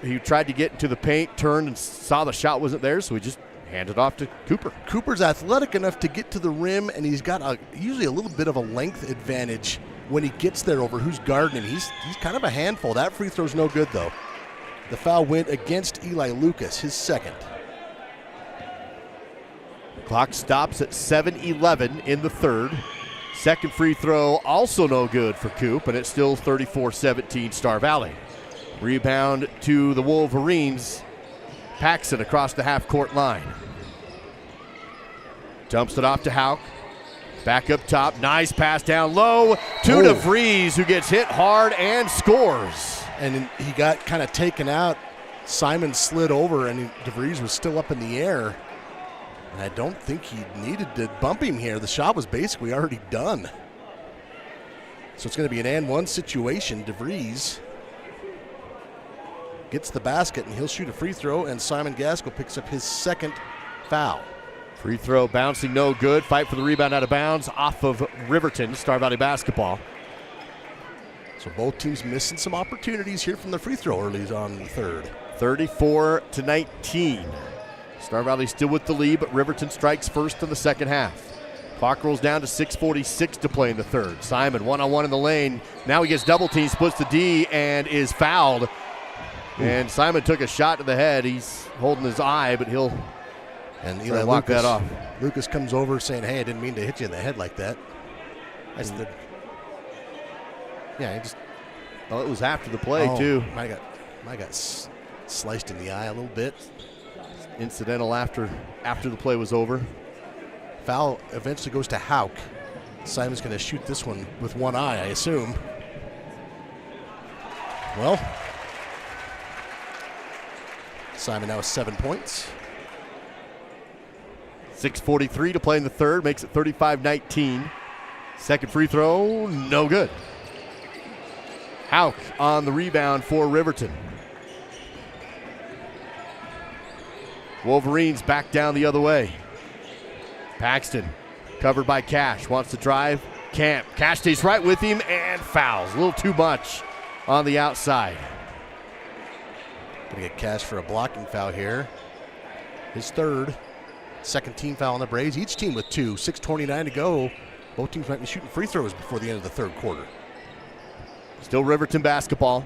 he tried to get into the paint, turned and saw the shot wasn't there, so he just handed off to Cooper. Cooper's athletic enough to get to the rim, and he's got usually a little bit of a length advantage when he gets there over who's guarding him. He's kind of a handful. That free throw's no good, though. The foul went against Eli Lucas, his second. Clock stops at 7:11 in the third. Second free throw also no good for Coop, and it's still 34-17 Star Valley. Rebound to the Wolverines. Paxton across the half-court line. Dumps it off to Hauk. Back up top. Nice pass down low to DeVries, who gets hit hard and scores. And he got kind of taken out. Simon slid over, and DeVries was still up in the air. And I don't think he needed to bump him here. The shot was basically already done. So it's going to be an and one situation. DeVries gets the basket, and he'll shoot a free throw, and Simon Gaskell picks up his second foul. Free throw bouncing no good. Fight for the rebound out of bounds off of Riverton, Star Valley basketball. So both teams missing some opportunities here from the free throw early on in the third. 34-19. Star Valley still with the lead, but Riverton strikes first in the second half. Clock rolls down to 6:46 to play in the third. Simon one-on-one in the lane. Now he gets double team, splits the D, and is fouled. And Simon took a shot to the head. He's holding his eye, but he'll Eli lock that off. Lucas comes over saying, "Hey, I didn't mean to hit you in the head like that." Well, it was after the play too. I got sliced in the eye a little bit. Incidental after the play was over. Foul eventually goes to Hauk. Simon's going to shoot this one with one eye, I assume. Well, Simon now has 7 points. 6:43 to play in the third, makes it 35-19. Second free throw, no good. Hauk on the rebound for Riverton. Wolverines back down the other way. Paxton covered by Cash, wants to drive, can't. Cash stays right with him and fouls. A little too much on the outside. Gonna get Cash for a blocking foul here. His third. Second team foul on the Braves. Each team with 2. 6:29 to go. Both teams might be shooting free throws before the end of the third quarter. Still Riverton basketball.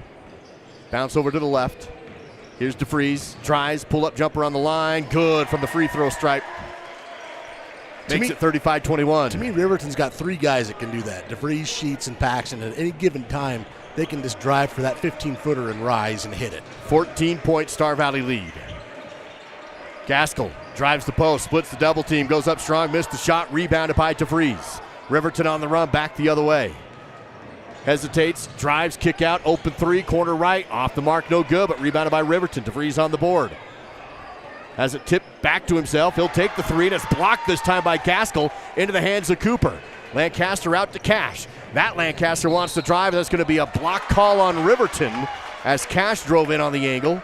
Bounce over to the left. Here's DeVries. Drives, pull-up jumper on the line. Good from the free throw stripe. Makes it 35-21. To me, Riverton's got 3 guys that can do that. DeVries, Sheets, and Paxton. At any given time, they can just drive for that 15-footer and rise and hit it. 14-point Star Valley lead. Gaskell drives the post, splits the double team, goes up strong, missed the shot, rebounded by DeVries. Riverton on the run, back the other way. Hesitates, drives, kick out, open three, corner right, off the mark, no good, but rebounded by Riverton. DeVries on the board. Has it tipped back to himself, he'll take the three, and it's blocked this time by Gaskell into the hands of Cooper. Lancaster out to Cash. That Lancaster wants to drive, and that's going to be a block call on Riverton as Cash drove in on the angle.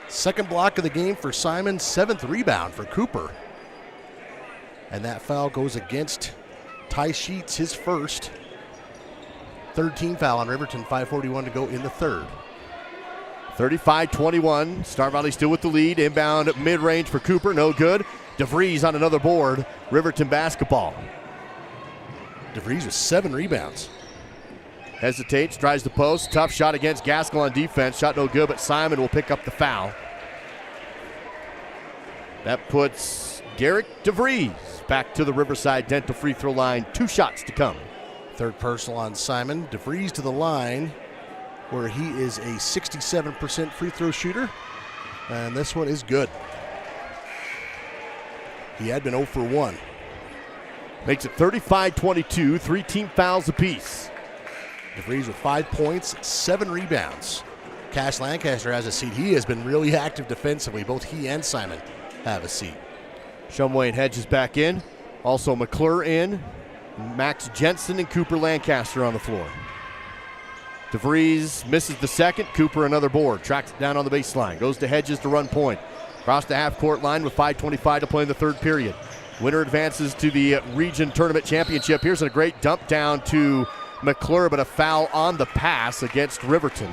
Second block of the game for Simon, 7th rebound for Cooper. And that foul goes against Ty Sheets, his first. Third team foul on Riverton, 5:41 to go in the third. 35-21, Star Valley still with the lead. Inbound mid-range for Cooper, no good. DeVries on another board, Riverton basketball. DeVries with 7 rebounds. Hesitates, tries the post. Tough shot against Gaskell on defense. Shot no good, but Simon will pick up the foul. That puts Garrick DeVries back to the Riverside Dental free throw line. 2 shots to come. Third personal on Simon. DeVries to the line, where he is a 67% free throw shooter. And this one is good. He had been 0 for 1. Makes it 35-22, 3 team fouls apiece. DeVries with 5 points, 7 rebounds. Cash Lancaster has a seat. He has been really active defensively. Both he and Simon have a seat. Shumway and Hedges back in. Also McClure in. Max Jensen and Cooper Lancaster on the floor. DeVries misses the second. Cooper another board. Tracks it down on the baseline. Goes to Hedges to run point. Across the half-court line with 5:25 to play in the third period. Winner advances to the region tournament championship. Here's a great dump down to McClure, but a foul on the pass against Riverton.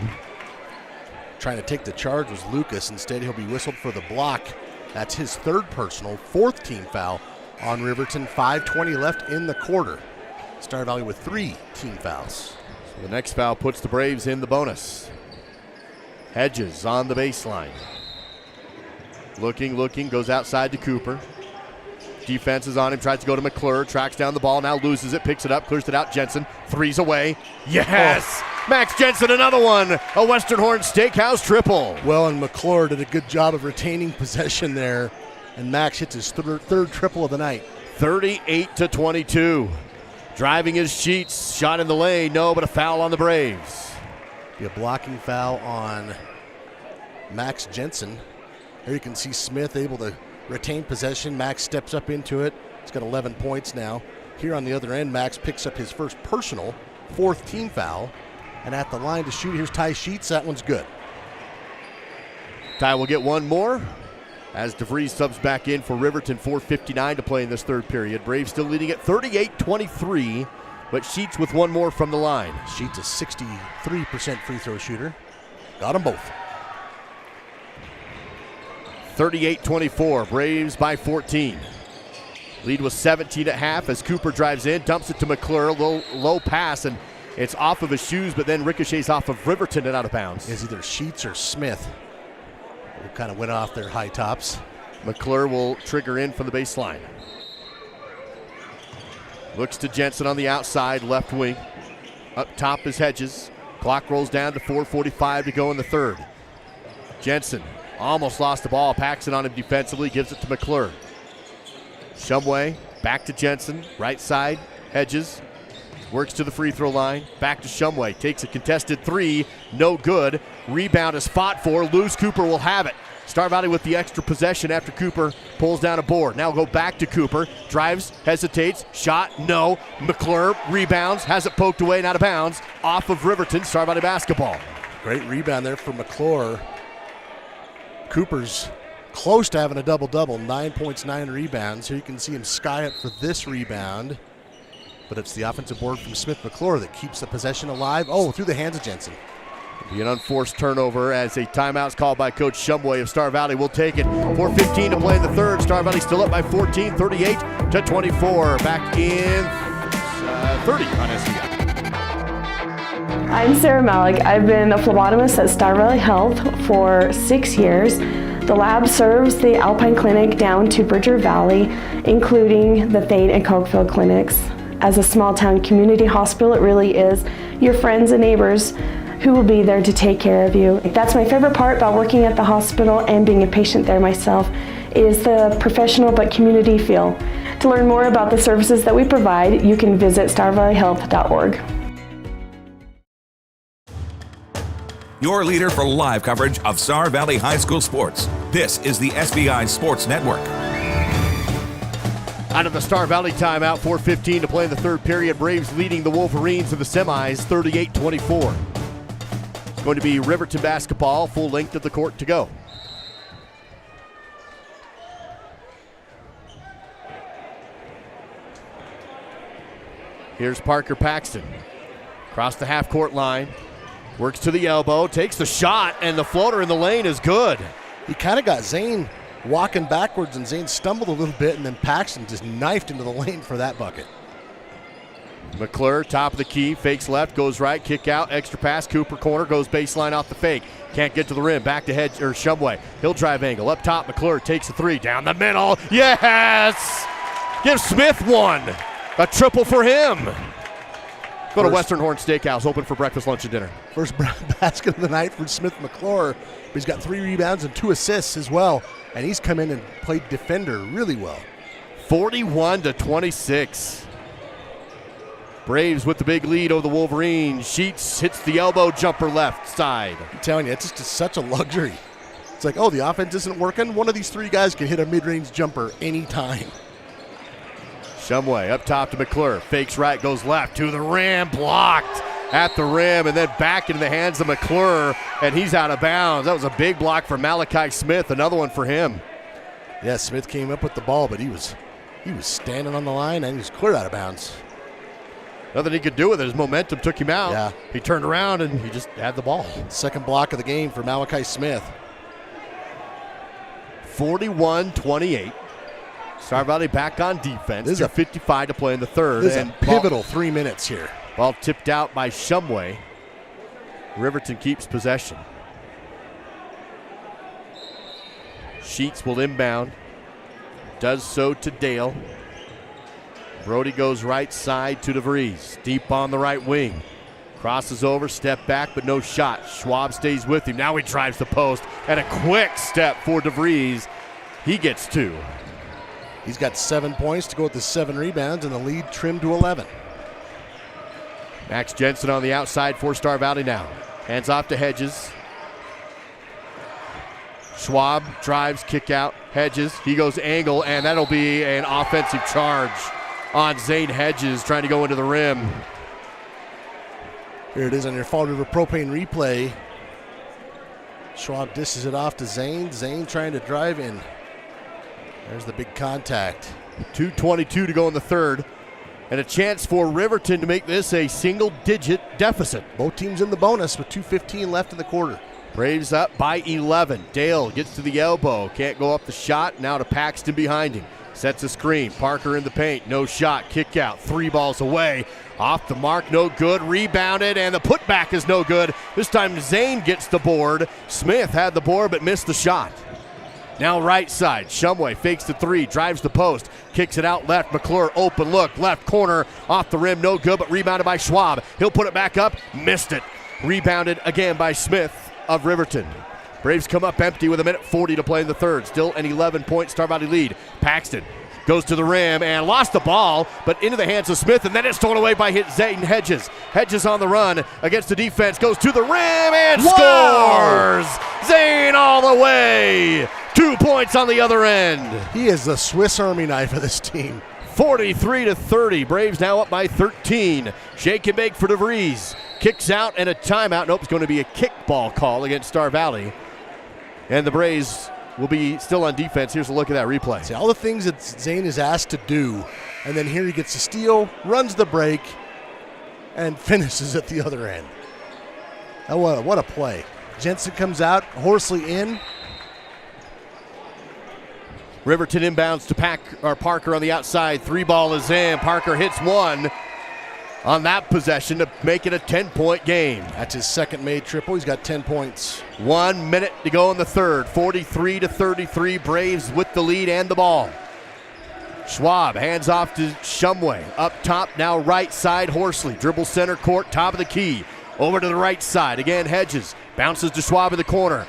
Trying to take the charge was Lucas. Instead, he'll be whistled for the block. That's his third personal, 4th team foul on Riverton. 5:20 left in the quarter. Star Valley with 3 team fouls. So the next foul puts the Braves in the bonus. Hedges on the baseline. Looking, goes outside to Cooper. Defense is on him, tries to go to McClure, tracks down the ball, now loses it, picks it up, clears it out. Jensen, 3's away. Yes! Oh. Max Jensen, another one. A Western Horn Steakhouse triple. Well, and McClure did a good job of retaining possession there, and Max hits his third triple of the night. 38-22. Driving his sheets, shot in the lane, no, but a foul on the Braves. Be a blocking foul on Max Jensen. Here you can see Smith able to retain possession. Max steps up into it. He's got 11 points now. Here on the other end, Max picks up his first personal, 4th team foul. And at the line to shoot, here's Ty Sheets. That one's good. Ty will get one more as DeVries subs back in for Riverton. 4:59 to play in this third period. Braves still leading at 38-23, but Sheets with one more from the line. Sheets a 63% free throw shooter. Got them both. 38-24, Braves by 14. Lead was 17 at half as Cooper drives in, dumps it to McClure, low pass, and it's off of his shoes, but then ricochets off of Riverton and out of bounds. It's either Sheets or Smith who kind of went off their high tops. McClure will trigger in from the baseline. Looks to Jensen on the outside, left wing. Up top is Hedges. Clock rolls down to 4:45 to go in the third. Jensen almost lost the ball, packs it on him defensively, gives it to McClure. Shumway, back to Jensen, right side, Hedges, works to the free throw line, back to Shumway, takes a contested 3, no good. Rebound is fought for, loose, Cooper will have it. Star Valley with the extra possession after Cooper pulls down a board. Now go back to Cooper, drives, hesitates, shot, no. McClure rebounds, has it poked away and out of bounds, off of Riverton. Star Valley basketball. Great rebound there for McClure. Cooper's close to having a double-double, 9 points, 9 rebounds. Here you can see him sky up for this rebound, but it's the offensive board from Smith McClure that keeps the possession alive. Oh, through the hands of Jensen. It'll be an unforced turnover as a timeout's called by Coach Shumway of Star Valley. We'll take it. 4:15 to play in the third. Star Valley still up by 14, 38-24. Back in 30 on SVI. I'm Sarah Malik. I've been a phlebotomist at Star Valley Health for 6 years. The lab serves the Alpine Clinic down to Bridger Valley, including the Thane and Cokefield clinics. As a small town community hospital, it really is your friends and neighbors who will be there to take care of you. That's my favorite part about working at the hospital and being a patient there myself, is the professional but community feel. To learn more about the services that we provide, you can visit starvalleyhealth.org. Your leader for live coverage of Star Valley High School sports. This is the SVI Sports Network. Out of the Star Valley timeout, 4:15 to play in the third period. Braves leading the Wolverines in the semis, 38-24. It's going to be Riverton basketball, full length of the court to go. Here's Parker Paxton. Across the half-court line. Works to the elbow, takes the shot, and the floater in the lane is good. He kind of got Zane walking backwards, and Zane stumbled a little bit, and then Paxton just knifed into the lane for that bucket. McClure, top of the key, fakes left, goes right, kick out, extra pass, Cooper corner, goes baseline off the fake. Can't get to the rim, back to Shumway. He'll drive angle, up top, McClure takes a 3, down the middle, yes! Gives Smith one. A triple for him. Go to Western Horn Steakhouse, open for breakfast, lunch, and dinner. First basket of the night for Smith McClure. But he's got 3 rebounds and 2 assists as well. And he's come in and played defender really well. 41-26. Braves with the big lead over the Wolverines. Sheets hits the elbow jumper left side. I'm telling you, it's just such a luxury. It's like, oh, the offense isn't working. One of these 3 guys can hit a mid-range jumper anytime. Shumway up top to McClure. Fakes right, goes left to the rim. Blocked at the rim and then back into the hands of McClure, and he's out of bounds. That was a big block for Malachi Smith. Another one for him. Yeah, Smith came up with the ball, but he was standing on the line and he was clear out of bounds. Nothing he could do with it. His momentum took him out. Yeah. He turned around and he just had the ball. Second block of the game for Malachi Smith. 41-28. Star Valley back on defense. This is a 55 to play in the third. This is a pivotal 3 minutes here. Ball tipped out by Shumway. Riverton keeps possession. Sheets will inbound. Does so to Dale. Brody goes right side to DeVries. Deep on the right wing. Crosses over, step back, but no shot. Schwab stays with him. Now he drives the post. And a quick step for DeVries. He gets 2. He's got 7 points to go with the 7 rebounds, and the lead trimmed to 11. Max Jensen on the outside for Star Valley now. Hands off to Hedges. Schwab drives, kick out. Hedges, he goes angle, and that'll be an offensive charge on Zane Hedges trying to go into the rim. Here it is on your Fall River Propane replay. Schwab dishes it off to Zane. Zane trying to drive in. There's the big contact. 2:22 to go in the third. And a chance for Riverton to make this a single-digit deficit. Both teams in the bonus with 2:15 left in the quarter. Braves up by 11. Dale gets to the elbow. Can't go up the shot. Now to Paxton behind him. Sets a screen. Parker in the paint. No shot. Kick out. 3 balls away. Off the mark. No good. Rebounded. And the putback is no good. This time Zane gets the board. Smith had the board but missed the shot. Now right side. Shumway fakes the 3. Drives the post. Kicks it out left. McClure open look. Left corner. Off the rim. No good but rebounded by Schwab. He'll put it back up. Missed it. Rebounded again by Smith of Riverton. Braves come up empty with 1:40 to play in the third. Still an 11-point Star Valley lead. Paxton goes to the rim and lost the ball, but into the hands of Smith, and then it's stolen away by Zane Hedges. Hedges on the run against the defense, goes to the rim and scores! Zane all the way! 2 points on the other end. He is the Swiss Army knife of this team. 43-30. Braves now up by 13. Shake and bake for DeVries. Kicks out and a timeout. Nope, it's going to be a kickball call against Star Valley. And the Braves will be still on defense. Here's a look at that replay. See all the things that Zane is asked to do, and then here he gets a steal, runs the break, and finishes at the other end. Oh, what a play. Jensen comes out, Horsley in. Riverton inbounds to Parker on the outside. 3 ball is in. Parker hits 1 on that possession to make it a 10-point game. That's his second made triple. He's got 10 points. 1 minute to go in the third. 43-33. Braves with the lead and the ball. Schwab hands off to Shumway. Up top now right side. Horsley dribbles center court. Top of the key. Over to the right side. Again Hedges. Bounces to Schwab in the corner.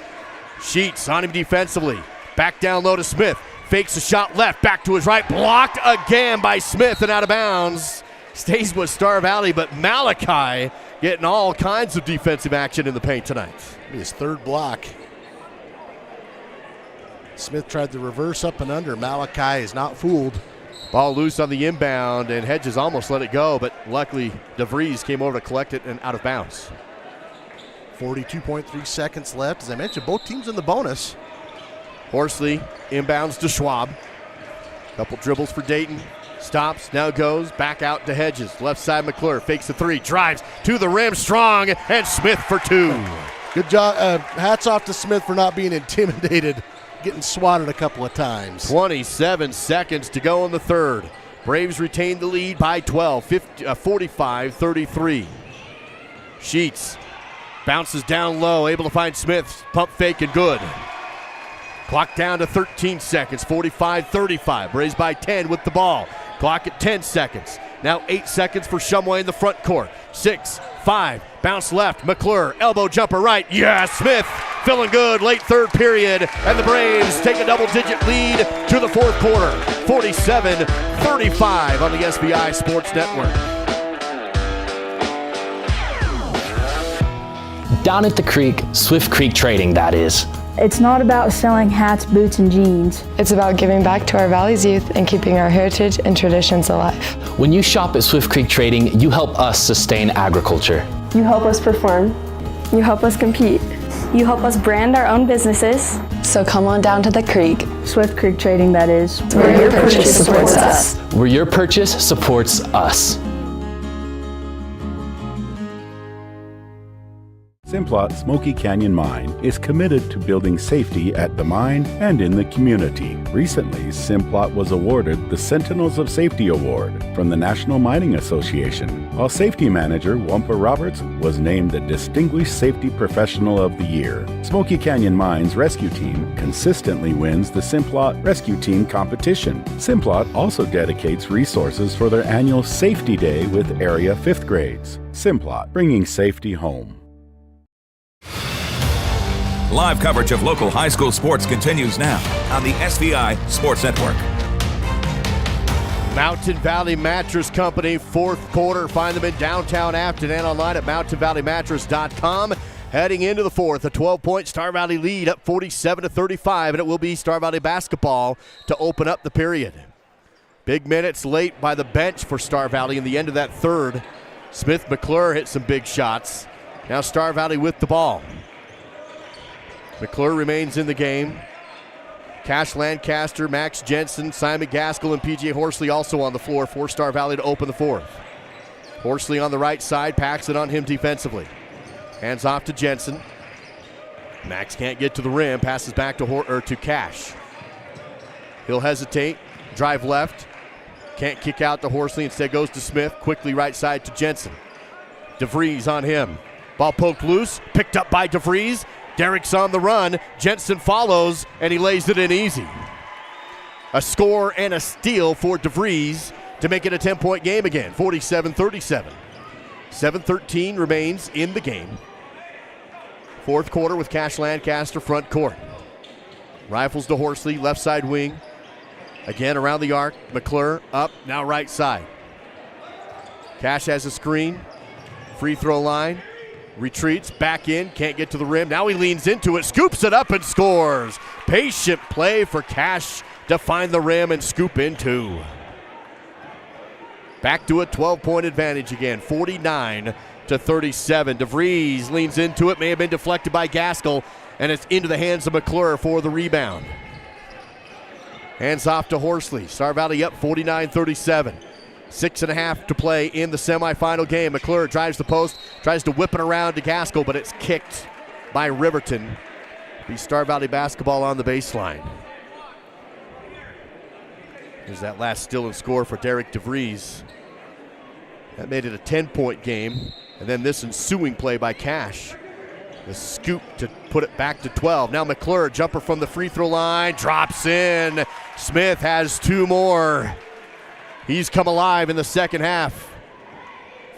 Sheets on him defensively. Back down low to Smith. Fakes a shot left. Back to his right. Blocked again by Smith and out of bounds. Stays with Star Valley, but Malachi getting all kinds of defensive action in the paint tonight. His third block. Smith tried to reverse up and under. Malachi is not fooled. Ball loose on the inbound, and Hedges almost let it go, but luckily DeVries came over to collect it and out of bounds. 42.3 seconds left. As I mentioned, both teams in the bonus. Horsley inbounds to Schwab. Couple dribbles for Dayton. Stops, now goes, back out to Hedges. Left side McClure, fakes the 3, drives to the rim, strong, and Smith for 2. Good job. Hats off to Smith for not being intimidated, getting swatted a couple of times. 27 seconds to go in the third. Braves retain the lead by 12, 45-33. Sheets bounces down low, able to find Smith. Pump fake and good. Clock down to 13 seconds, 45-35. Braves by 10 with the ball. Clock at 10 seconds. Now 8 seconds for Shumway in the front court. 6, 5, bounce left. McClure, elbow jumper right. Yeah, Smith feeling good late third period. And the Braves take a double-digit lead to the fourth quarter. 47-35 on the SBI Sports Network. Down at the creek, Swift Creek Trading, that is. It's not about selling hats, boots, and jeans. It's about giving back to our Valley's youth and keeping our heritage and traditions alive. When you shop at Swift Creek Trading, you help us sustain agriculture. You help us perform. You help us compete. You help us brand our own businesses. So come on down to the creek. Swift Creek Trading, that is. Where your purchase supports us. Where your purchase supports us. Simplot Smoky Canyon Mine is committed to building safety at the mine and in the community. Recently, Simplot was awarded the Sentinels of Safety Award from the National Mining Association, while Safety Manager Wampa Roberts was named the Distinguished Safety Professional of the Year. Smoky Canyon Mine's rescue team consistently wins the Simplot Rescue Team competition. Simplot also dedicates resources for their annual Safety Day with area 5th grades. Simplot, bringing safety home. Live coverage of local high school sports continues now on the SVI Sports Network. Mountain Valley Mattress Company, fourth quarter. Find them in downtown Afton and online at mountainvalleymattress.com. Heading into the fourth, a 12-point Star Valley lead up 47-35, and it will be Star Valley basketball to open up the period. Big minutes late by the bench for Star Valley in the end of that third. Smith McClure hit some big shots. Now Star Valley with the ball. McClure remains in the game. Cash Lancaster, Max Jensen, Simon Gaskell, and P.J. Horsley also on the floor for Star Valley to open the fourth. Horsley on the right side, packs it on him defensively. Hands off to Jensen. Max can't get to the rim, passes back to Cash. He'll hesitate, drive left. Can't kick out to Horsley, instead goes to Smith. Quickly right side to Jensen. DeVries on him. Ball poked loose, picked up by DeVries. Derrick's on the run. Jensen follows, and he lays it in easy. A score and a steal for DeVries to make it a 10-point game again, 47-37. 7:13 remains in the game. Fourth quarter with Cash Lancaster front court. Rifles to Horsley, left side wing. Again around the arc. McClure up, now right side. Cash has a screen. Free throw line. Retreats, back in, can't get to the rim. Now he leans into it, scoops it up and scores. Patient play for Cash to find the rim and scoop in two. Back to a 12-point advantage again, 49-37. DeVries leans into it, may have been deflected by Gaskell, and it's into the hands of McClure for the rebound. Hands off to Horsley. Star Valley up 49-37. 6.5 to play in the semifinal game. McClure drives the post, tries to whip it around to Gaskell, but it's kicked by Riverton. Be Star Valley basketball on the baseline. Here's that last steal and score for Derek DeVries. That made it a 10-point game. And then this ensuing play by Cash. The scoop to put it back to 12. Now McClure, jumper from the free throw line, drops in. Smith has two more. He's come alive in the second half.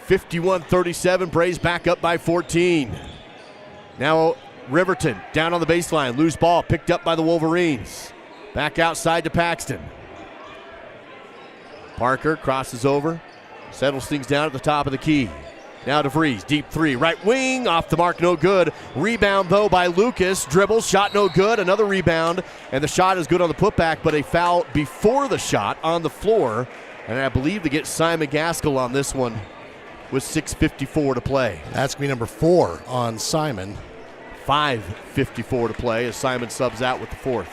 51-37, Braves back up by 14. Now Riverton down on the baseline, loose ball picked up by the Wolverines. Back outside to Paxton. Parker crosses over, settles things down at the top of the key. Now DeVries, deep three, right wing, off the mark, no good. Rebound though by Lucas, dribbles, shot no good, another rebound, and the shot is good on the putback, but a foul before the shot on the floor. And I believe they get Simon Gaskell on this one with 6:54 to play. That's going to be number 4 on Simon. 5:54 to play as Simon subs out with the fourth.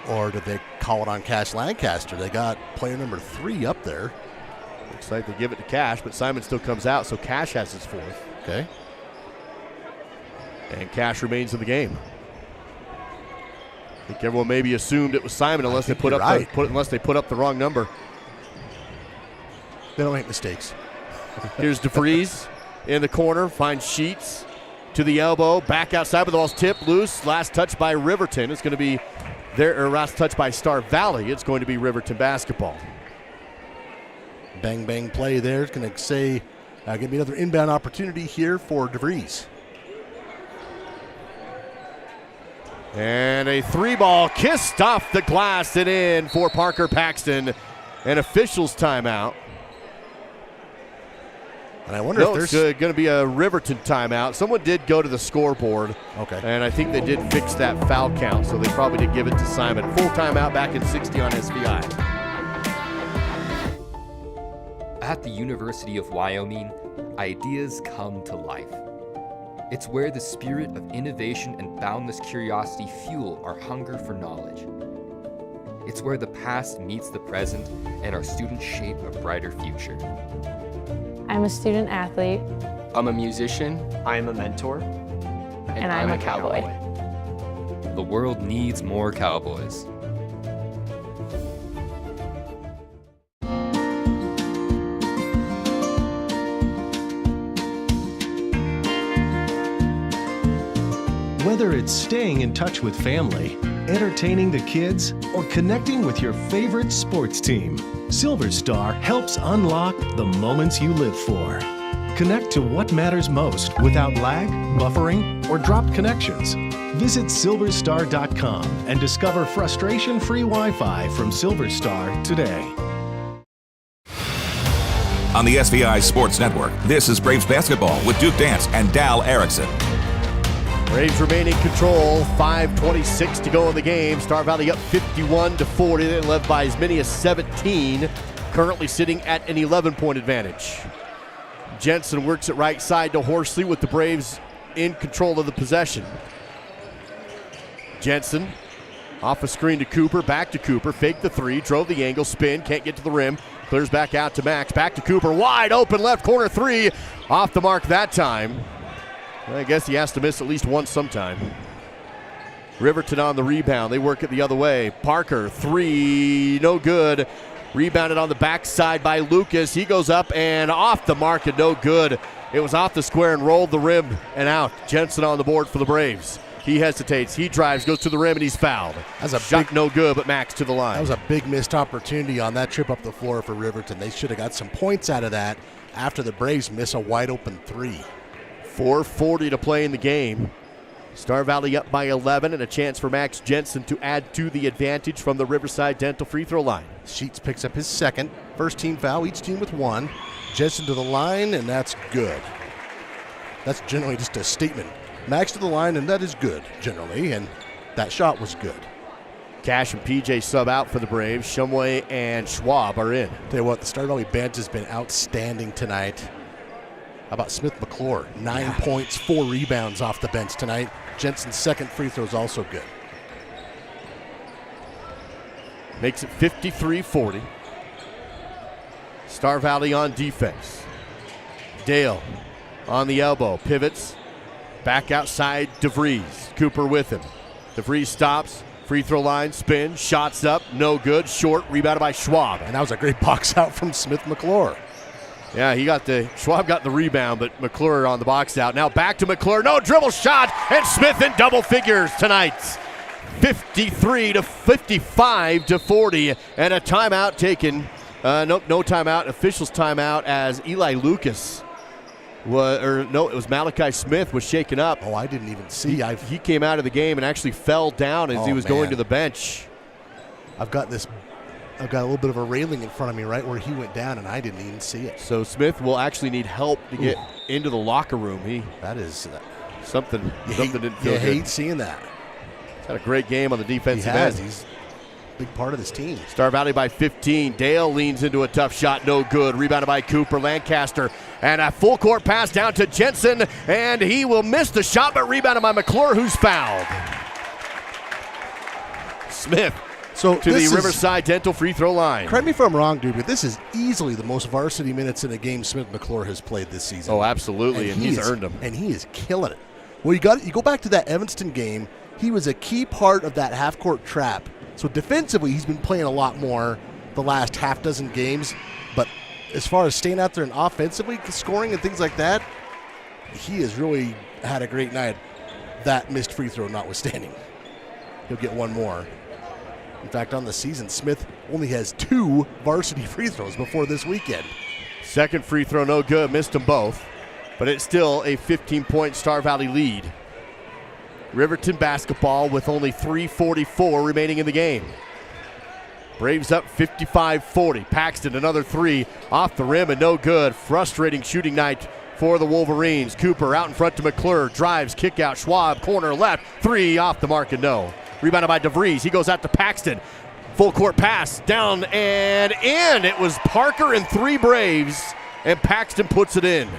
Or did they call it on Cash Lancaster? They got player number 3 up there. Looks like they give it to Cash, but Simon still comes out, so Cash has his fourth. Okay. And Cash remains in the game. I think everyone maybe assumed it was Simon unless they put up the wrong number. They don't make mistakes. Here's DeVries in the corner, finds Sheets. to the elbow, back outside, but the ball's tipped loose. Last touch by Riverton. It's going to be there, or last touch by Star Valley. It's going to be Riverton basketball. Bang, bang play there. It's going to say, give me another inbound opportunity here for DeVries. And a 3-ball kissed off the glass and in for Parker Paxton. An official's timeout. And I wonder if it's there's going to be a Riverton timeout. Someone did go to the scoreboard. Okay. And I think they did fix that foul count, so they probably did give it to Simon. Full timeout back in 60 on SVI. At the University of Wyoming, ideas come to life. It's where the spirit of innovation and boundless curiosity fuel our hunger for knowledge. It's where the past meets the present and our students shape a brighter future. I'm a student athlete. I'm a musician. I'm a mentor. And I'm a cowboy. The world needs more cowboys. Whether it's staying in touch with family, entertaining the kids, or connecting with your favorite sports team, Silver Star helps unlock the moments you live for. Connect to what matters most without lag, buffering, or dropped connections. Visit silverstar.com and discover frustration-free Wi-Fi from Silver Star today. On the SVI Sports Network, this is Braves basketball with Duke Dance and Dal Erickson. Braves remain in control. 5:26 to go in the game. Star Valley up 51-40. They led by as many as 17. Currently sitting at an 11-point advantage. Jensen works it right side to Horsley with the Braves in control of the possession. Jensen off a screen to Cooper, back to Cooper, fake the three, drove the angle, spin, can't get to the rim, clears back out to Max, back to Cooper, wide open left corner three, off the mark that time. I guess he has to miss at least one sometime. Riverton on the rebound. They work it the other way. Parker, three, no good. Rebounded on the backside by Lucas. He goes up and off the mark and no good. It was off the square and rolled the rim and out. Jensen on the board for the Braves. He hesitates. He drives, goes to the rim, and he's fouled. That's a shot, big, no good, but Max to the line. That was a big missed opportunity on that trip up the floor for Riverton. They should have got some points out of that after the Braves miss a wide open three. 4:40 to play in the game. Star Valley up by 11 and a chance for Max Jensen to add to the advantage from the Riverside Dental free throw line. Sheets picks up his second. First team foul, each team with one. Jensen to the line, and that's good. That's generally just a statement. Max to the line, and that is good, generally, and that shot was good. Cash and PJ sub out for the Braves. Shumway and Schwab are in. Tell you what, the Star Valley bench has been outstanding tonight. How about Smith McClure? 9 points, 4 rebounds off the bench tonight. Jensen's second free throw is also good. Makes it 53-40. Star Valley on defense. Dale on the elbow, pivots. Back outside, DeVries. Cooper with him. DeVries stops. Free throw line, spin, shots up, no good. Short, rebounded by Schwab. And that was a great box out from Smith McClure. Yeah, Schwab got the rebound, but McClure on the box out. Now back to McClure, no dribble shot, and Smith in double figures tonight. 55-40, and a timeout taken. No timeout, officials timeout as Eli Lucas, it was Malachi Smith was shaken up. Oh, I didn't even see. He came out of the game and actually fell down as he was going to the bench. I've got a little bit of a railing in front of me right where he went down, and I didn't even see it. So Smith will actually need help to get into the locker room. That is something didn't feel good. You hate seeing that. He's had a great game on the defensive end. He's a big part of this team. Star Valley by 15. Dale leans into a tough shot, no good. Rebounded by Cooper. Lancaster, and a full court pass down to Jensen, and he will miss the shot, but rebounded by McClure, who's fouled. Smith to the Riverside Dental free throw line. Correct me if I'm wrong, dude, but this is easily the most varsity minutes in a game Smith McClure has played this season. Oh, absolutely, and he's earned them. And he is killing it. Well, you go back to that Evanston game. He was a key part of that half-court trap. So defensively, he's been playing a lot more the last half dozen games. But as far as staying out there and offensively scoring and things like that, he has really had a great night, that missed free throw notwithstanding. He'll get one more. In fact, on the season, Smith only has 2 varsity free throws before this weekend. Second free throw, no good. Missed them both. But it's still a 15-point Star Valley lead. Riverton basketball with only 3:44 remaining in the game. Braves up 55-40. Paxton, another 3 off the rim and no good. Frustrating shooting night for the Wolverines. Cooper out in front to McClure. Drives, kick out. Schwab, corner left. 3 off the mark and no. Rebounded by DeVries. He goes out to Paxton. Full court pass. Down and in. It was Parker and 3 Braves. And Paxton puts it in.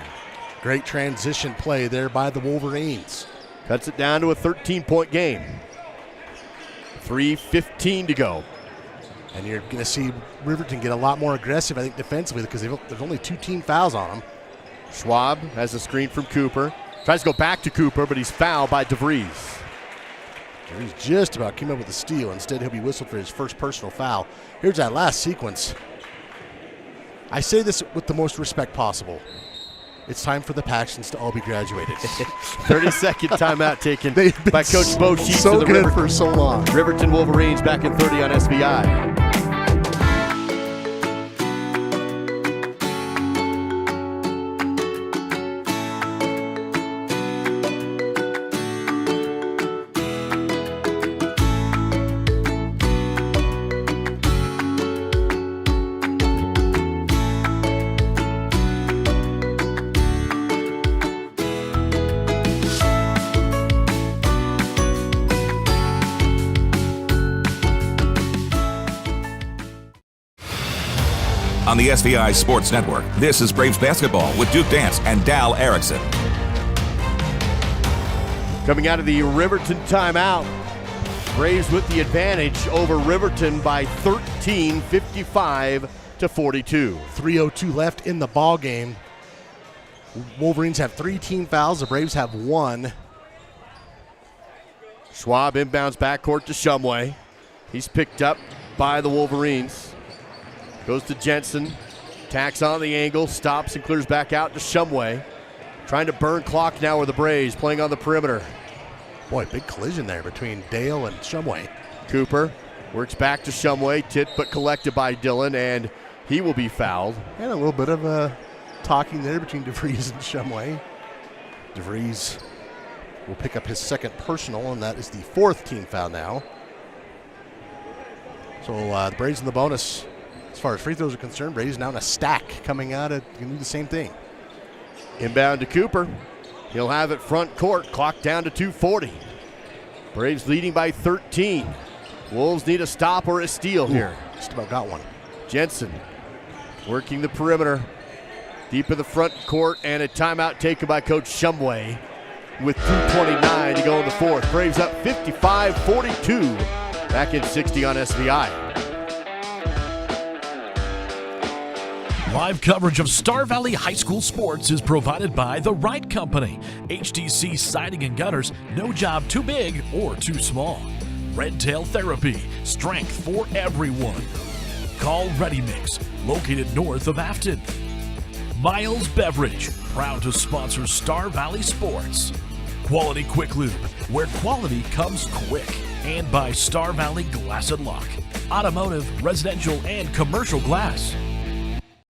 Great transition play there by the Wolverines. Cuts it down to a 13-point game. 3:15 to go. And you're going to see Riverton get a lot more aggressive, I think, defensively because there's only 2 team fouls on them. Schwab has a screen from Cooper. Tries to go back to Cooper, but he's fouled by DeVries. DeVries just about came up with a steal. Instead, he'll be whistled for his first personal foul. Here's that last sequence. I say this with the most respect possible. It's time for the Paxtons to all be graduated. 30-second timeout taken by Coach Bo Sheets. So of the good for so long. Riverton Wolverines back in 30 on SVI. On the SVI Sports Network, this is Braves basketball with Duke Dance and Dal Erickson. Coming out of the Riverton timeout, Braves with the advantage over Riverton by 13, 55-42. 3:02 left in the ball game. Wolverines have 3 team fouls. The Braves have 1. Schwab inbounds backcourt to Shumway. He's picked up by the Wolverines. Goes to Jensen, tacks on the angle, stops and clears back out to Shumway. Trying to burn clock now with the Braves, playing on the perimeter. Boy, big collision there between Dale and Shumway. Cooper works back to Shumway, tipped but collected by Dillon, and he will be fouled. And a little bit of talking there between DeVries and Shumway. DeVries will pick up his second personal, and that is the 4th team foul now. So the Braves in the bonus. As far as free throws are concerned, Braves now in a stack coming out. Can do the same thing. Inbound to Cooper. He'll have it front court. Clock down to 2:40. Braves leading by 13. Wolves need a stop or a steal here. Just about got one. Jensen working the perimeter. Deep in the front court, and a timeout taken by Coach Shumway with 2:29 to go in the 4th. Braves up 55-42. Back in 60 on SVI. Live coverage of Star Valley High School sports is provided by The Right Company. HTC Siding and Gutters, no job too big or too small. Red Tail Therapy, strength for everyone. Call Ready Mix, located north of Afton. Miles Beverage, proud to sponsor Star Valley Sports. Quality Quick Lube, where quality comes quick. And by Star Valley Glass and Lock, automotive, residential, and commercial glass.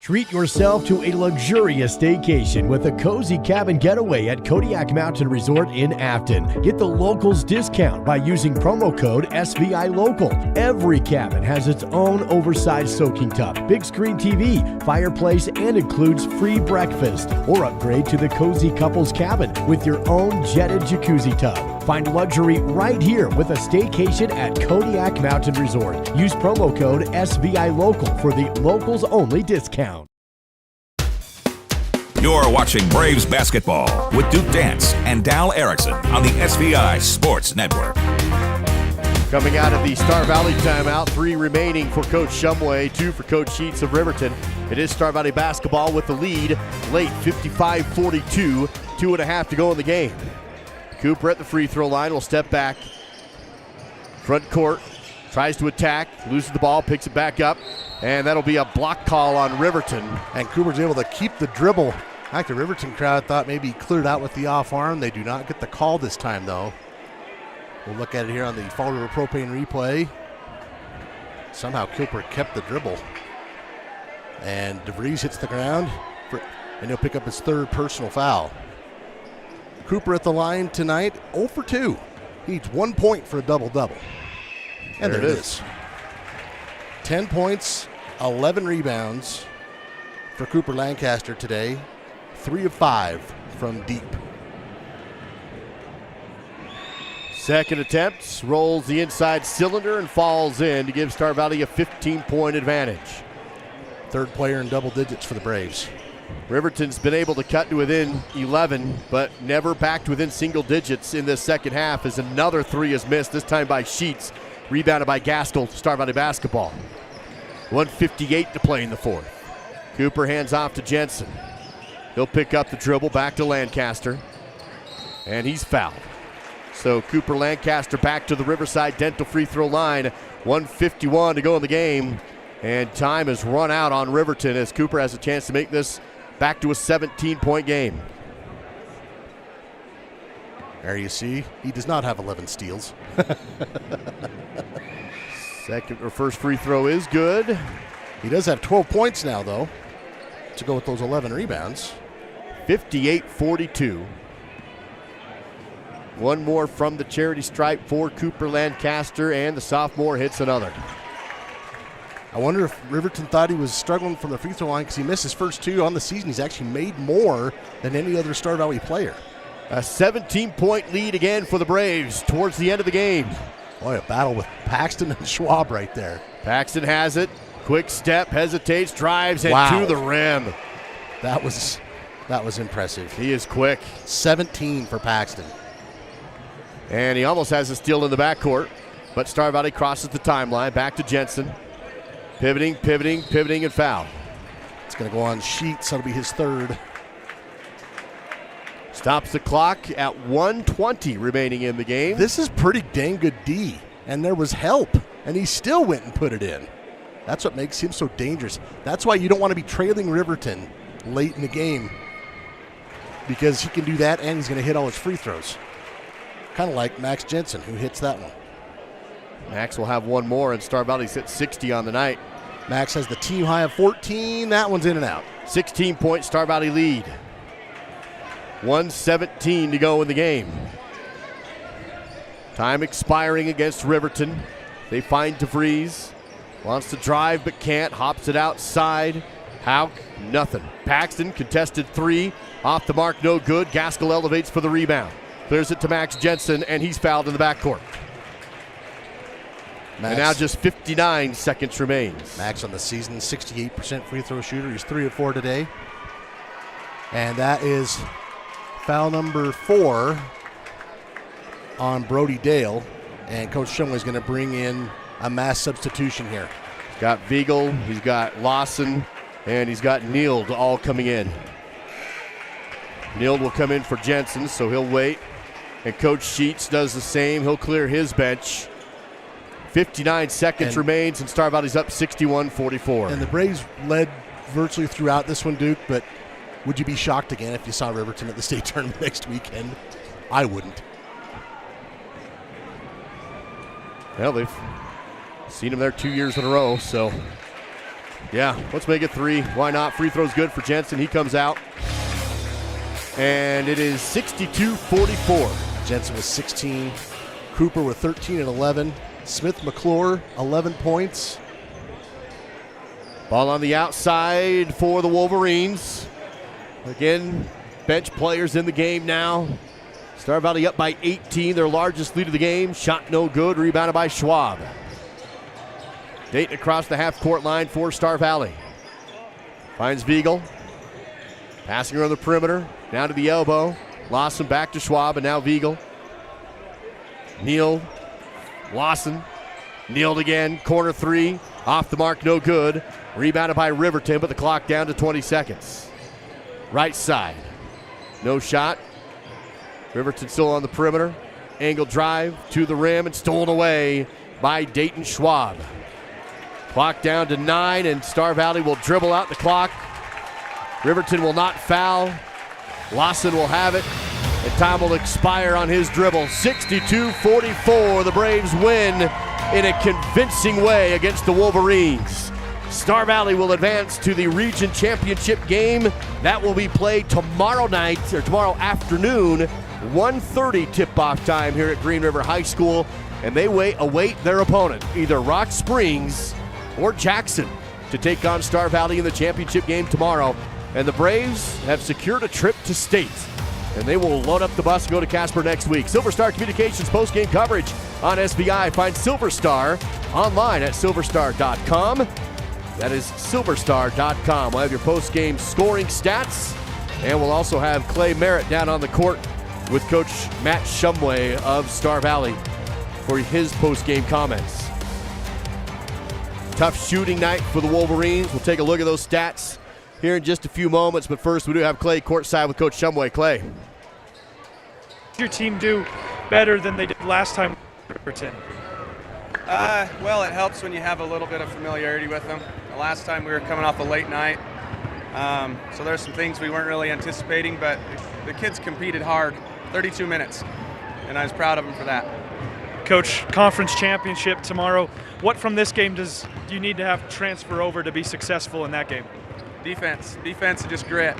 Treat yourself to a luxurious staycation with a cozy cabin getaway at Kodiak Mountain Resort in Afton. Get the locals discount by using promo code SVILOCAL. Every cabin has its own oversized soaking tub, big screen TV, fireplace, and includes free breakfast. Or upgrade to the cozy couples cabin with your own jetted jacuzzi tub. Find luxury right here with a staycation at Kodiak Mountain Resort. Use promo code SVILOCAL for the locals only discount. You're watching Braves basketball with Duke Dance and Dal Erickson on the SVI Sports Network. Coming out of the Star Valley timeout, 3 remaining for Coach Shumway, 2 for Coach Sheets of Riverton. It is Star Valley basketball with the lead late, 55-42, 2.5 to go in the game. Cooper at the free throw line will step back. Front court, tries to attack, loses the ball, picks it back up, and that'll be a block call on Riverton. And Cooper's able to keep the dribble Like the Riverton crowd thought maybe he cleared out with the off arm. They do not get the call this time, though. We'll look at it here on the Fall River Propane replay. Somehow Cooper kept the dribble. And DeVries hits the ground, and he'll pick up his third personal foul. Cooper at the line tonight, 0 for 2. He needs 1 point for a double-double. And there it is. 10 points, 11 rebounds for Cooper Lancaster today. 3 of 5 from deep. Second attempt, rolls the inside cylinder and falls in to give Star Valley a 15-point advantage. Third player in double digits for the Braves. Riverton's been able to cut to within 11, but never back to within single digits in this second half as another three is missed, this time by Sheets, rebounded by Gaskell, Star Valley basketball. 1:58 to play in the fourth. Cooper hands off to Jensen. He'll pick up the dribble back to Lancaster, and he's fouled. So Cooper Lancaster back to the Riverside Dental free throw line. 1:51 to go in the game, and time has run out on Riverton as Cooper has a chance to make this back to a 17-point game. There you see, he does not have 11 steals. First free throw is good. He does have 12 points now, though, to go with those 11 rebounds. 58-42. One more from the charity stripe for Cooper Lancaster, and the sophomore hits another. I wonder if Riverton thought he was struggling from the free throw line because he missed his first two on the season. He's actually made more than any other Star Valley player. A 17-point lead again for the Braves towards the end of the game. Boy, a battle with Paxton and Schwab right there. Paxton has it. Quick step, hesitates, drives, and to the rim. That was impressive. He is quick. 17 for Paxton. And he almost has a steal in the backcourt, but Star Valley crosses the timeline. Back to Jensen. Pivoting, and foul. It's going to go on Sheets. That'll be his third. Stops the clock at 1:20 remaining in the game. This is pretty dang good D, and there was help, and he still went and put it in. That's what makes him so dangerous. That's why you don't want to be trailing Riverton late in the game, because he can do that, and he's going to hit all his free throws. Kind of like Max Jensen, who hits that one. Max will have one more, and Star Valley's hit 60 on the night. Max has the team high of 14. That one's in and out. 16-point Star Valley lead. 1:17 to go in the game. Time expiring against Riverton. They find DeVries. Wants to drive but can't. Hops it outside. Hauk, nothing. Paxton, contested three. Off the mark, no good. Gaskell elevates for the rebound. Clears it to Max Jensen, and he's fouled in the backcourt. And now just 59 seconds remains. Max on the season, 68% free throw shooter. He's 3 of 4 today. And that is foul number 4 on Brody Dale. And Coach Shumway is going to bring in a mass substitution here. He's got Viegel, he's got Lawson, and he's got Neild all coming in. Neild will come in for Jensen, so he'll wait. And Coach Sheets does the same. He'll clear his bench. 59 seconds remains, and Star Valley's up 61-44. And the Braves led virtually throughout this one, Duke, but would you be shocked again if you saw Riverton at the state tournament next weekend? I wouldn't. Well, they've seen him there 2 years in a row, so yeah, let's make it 3. Why not? Free throw's good for Jensen. He comes out. And it is 62-44. Jensen with 16. Cooper with 13 and 11. Smith McClure, 11 points. Ball on the outside for the Wolverines. Again, bench players in the game now. Star Valley up by 18, their largest lead of the game. Shot no good, rebounded by Schwab. Dayton across the half-court line for Star Valley. Finds Viegel. Passing around the perimeter, down to the elbow. Lawson back to Schwab, and now Viegel. Neild. Lawson. Neild again. Corner three. Off the mark, no good. Rebounded by Riverton, but the clock down to 20 seconds. Right side. No shot. Riverton still on the perimeter. Angle drive to the rim and stolen away by Dayton Schwab. Clock down to 9, and Star Valley will dribble out the clock. Riverton will not foul. Lawson will have it, and time will expire on his dribble. 62-44, the Braves win in a convincing way against the Wolverines. Star Valley will advance to the region championship game. That will be played tomorrow night, or tomorrow afternoon, 1:30 tip-off time here at Green River High School. And they await their opponent, either Rock Springs or Jackson, to take on Star Valley in the championship game tomorrow. And the Braves have secured a trip to state, and they will load up the bus and go to Casper next week. Silver Star Communications post-game coverage on SVI. Find Silver Star online at silverstar.com. That is silverstar.com. We'll have your post-game scoring stats, and we'll also have Clay Merritt down on the court with Coach Matt Shumway of Star Valley for his post-game comments. Tough shooting night for the Wolverines. We'll take a look at those stats here in just a few moments, but first we do have Clay courtside with Coach Shumway. Clay. Did your team do better than they did last time? Riverton? Well, it helps when you have a little bit of familiarity with them. The last time we were coming off a late night, so there's some things we weren't really anticipating, but the kids competed hard, 32 minutes, and I was proud of them for that. Coach, conference championship tomorrow. What from this game do you need to have transfer over to be successful in that game? Defense and just grit.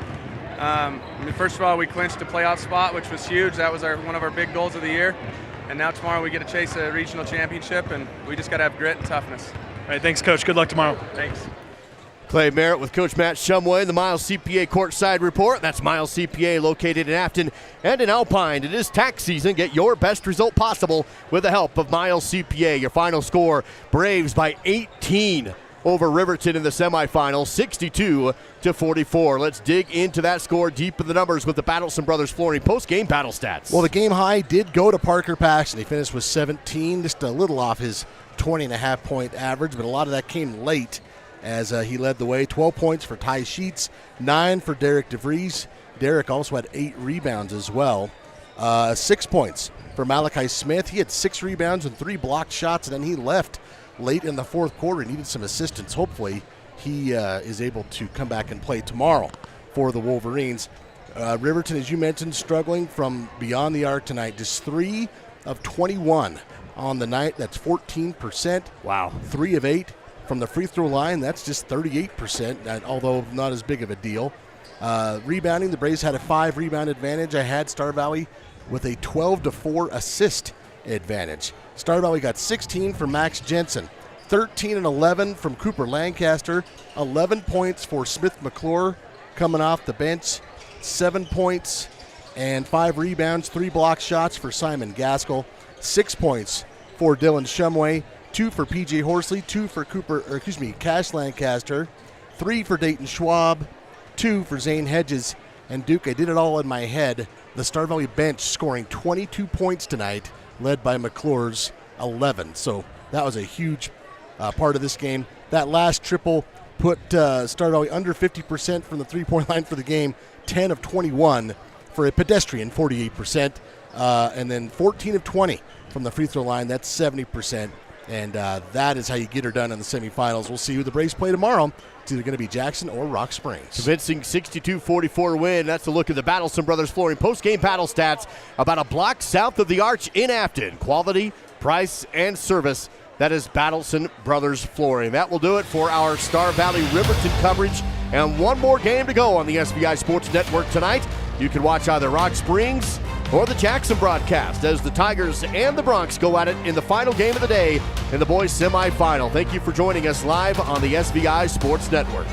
First of all, we clinched a playoff spot, which was huge. That was one of our big goals of the year. And now tomorrow we get to chase a regional championship, and we just got to have grit and toughness. All right, thanks, Coach. Good luck tomorrow. Thanks. Clay Merritt with Coach Matt Shumway, the Miles CPA courtside report. That's Miles CPA, located in Afton and in Alpine. It is tax season. Get your best result possible with the help of Miles CPA. Your final score, Braves by 18 over Riverton in the semifinals, 62-44. Let's dig into that score deep in the numbers with the Battleson Brothers Flooring post-game battle stats. Well, the game high did go to Parker Paxton. He finished with 17, just a little off his 20.5-point average, but a lot of that came late as he led the way. 12 points for Ty Sheets, 9 for Derek DeVries. Derek also had 8 rebounds as well. 6 points for Malachi Smith. He had 6 rebounds and 3 blocked shots, and then he left late in the fourth quarter. He needed some assistance. Hopefully he is able to come back and play tomorrow for the Wolverines. Riverton, as you mentioned, struggling from beyond the arc tonight. Just 3 of 21 on the night. That's 14%. Wow. 3 of 8 from the free throw line. That's just 38%, although not as big of a deal. Rebounding, the Braves had a 5 rebound advantage. I had Star Valley with a 12-4 assist advantage. Star Valley got 16 from Max Jensen, 13 and 11 from Cooper Lancaster, 11 points for Smith McClure coming off the bench, 7 points and 5 rebounds, 3 block shots for Simon Gaskell, 6 points for Dylan Shumway, 2 for PJ Horsley, 2 for Cash Lancaster, 3 for Dayton Schwab, 2 for Zane Hedges. And Duke, I did it all in my head. The Star Valley bench scoring 22 points tonight, led by McClure's 11. So that was a huge part of this game. That last triple put Star Valley under 50% from the three-point line for the game, 10 of 21 for a pedestrian 48%, and then 14 of 20 from the free throw line. That's 70%, and that is how you get her done in the semifinals. We'll see who the Braves play tomorrow. It's either going to be Jackson or Rock Springs. Convincing 62-44 win. That's a look at the Battleson Brothers Flooring post-game battle stats. About a block south of the arch in Afton. Quality, price, and service. That is Battleson Brothers Flooring. That will do it for our Star Valley Riverton coverage. And one more game to go on the SVI Sports Network tonight. You can watch either Rock Springs or the Jackson broadcast as the Tigers and the Bronx go at it in the final game of the day in the boys semifinal. Thank you for joining us live on the SVI Sports Network.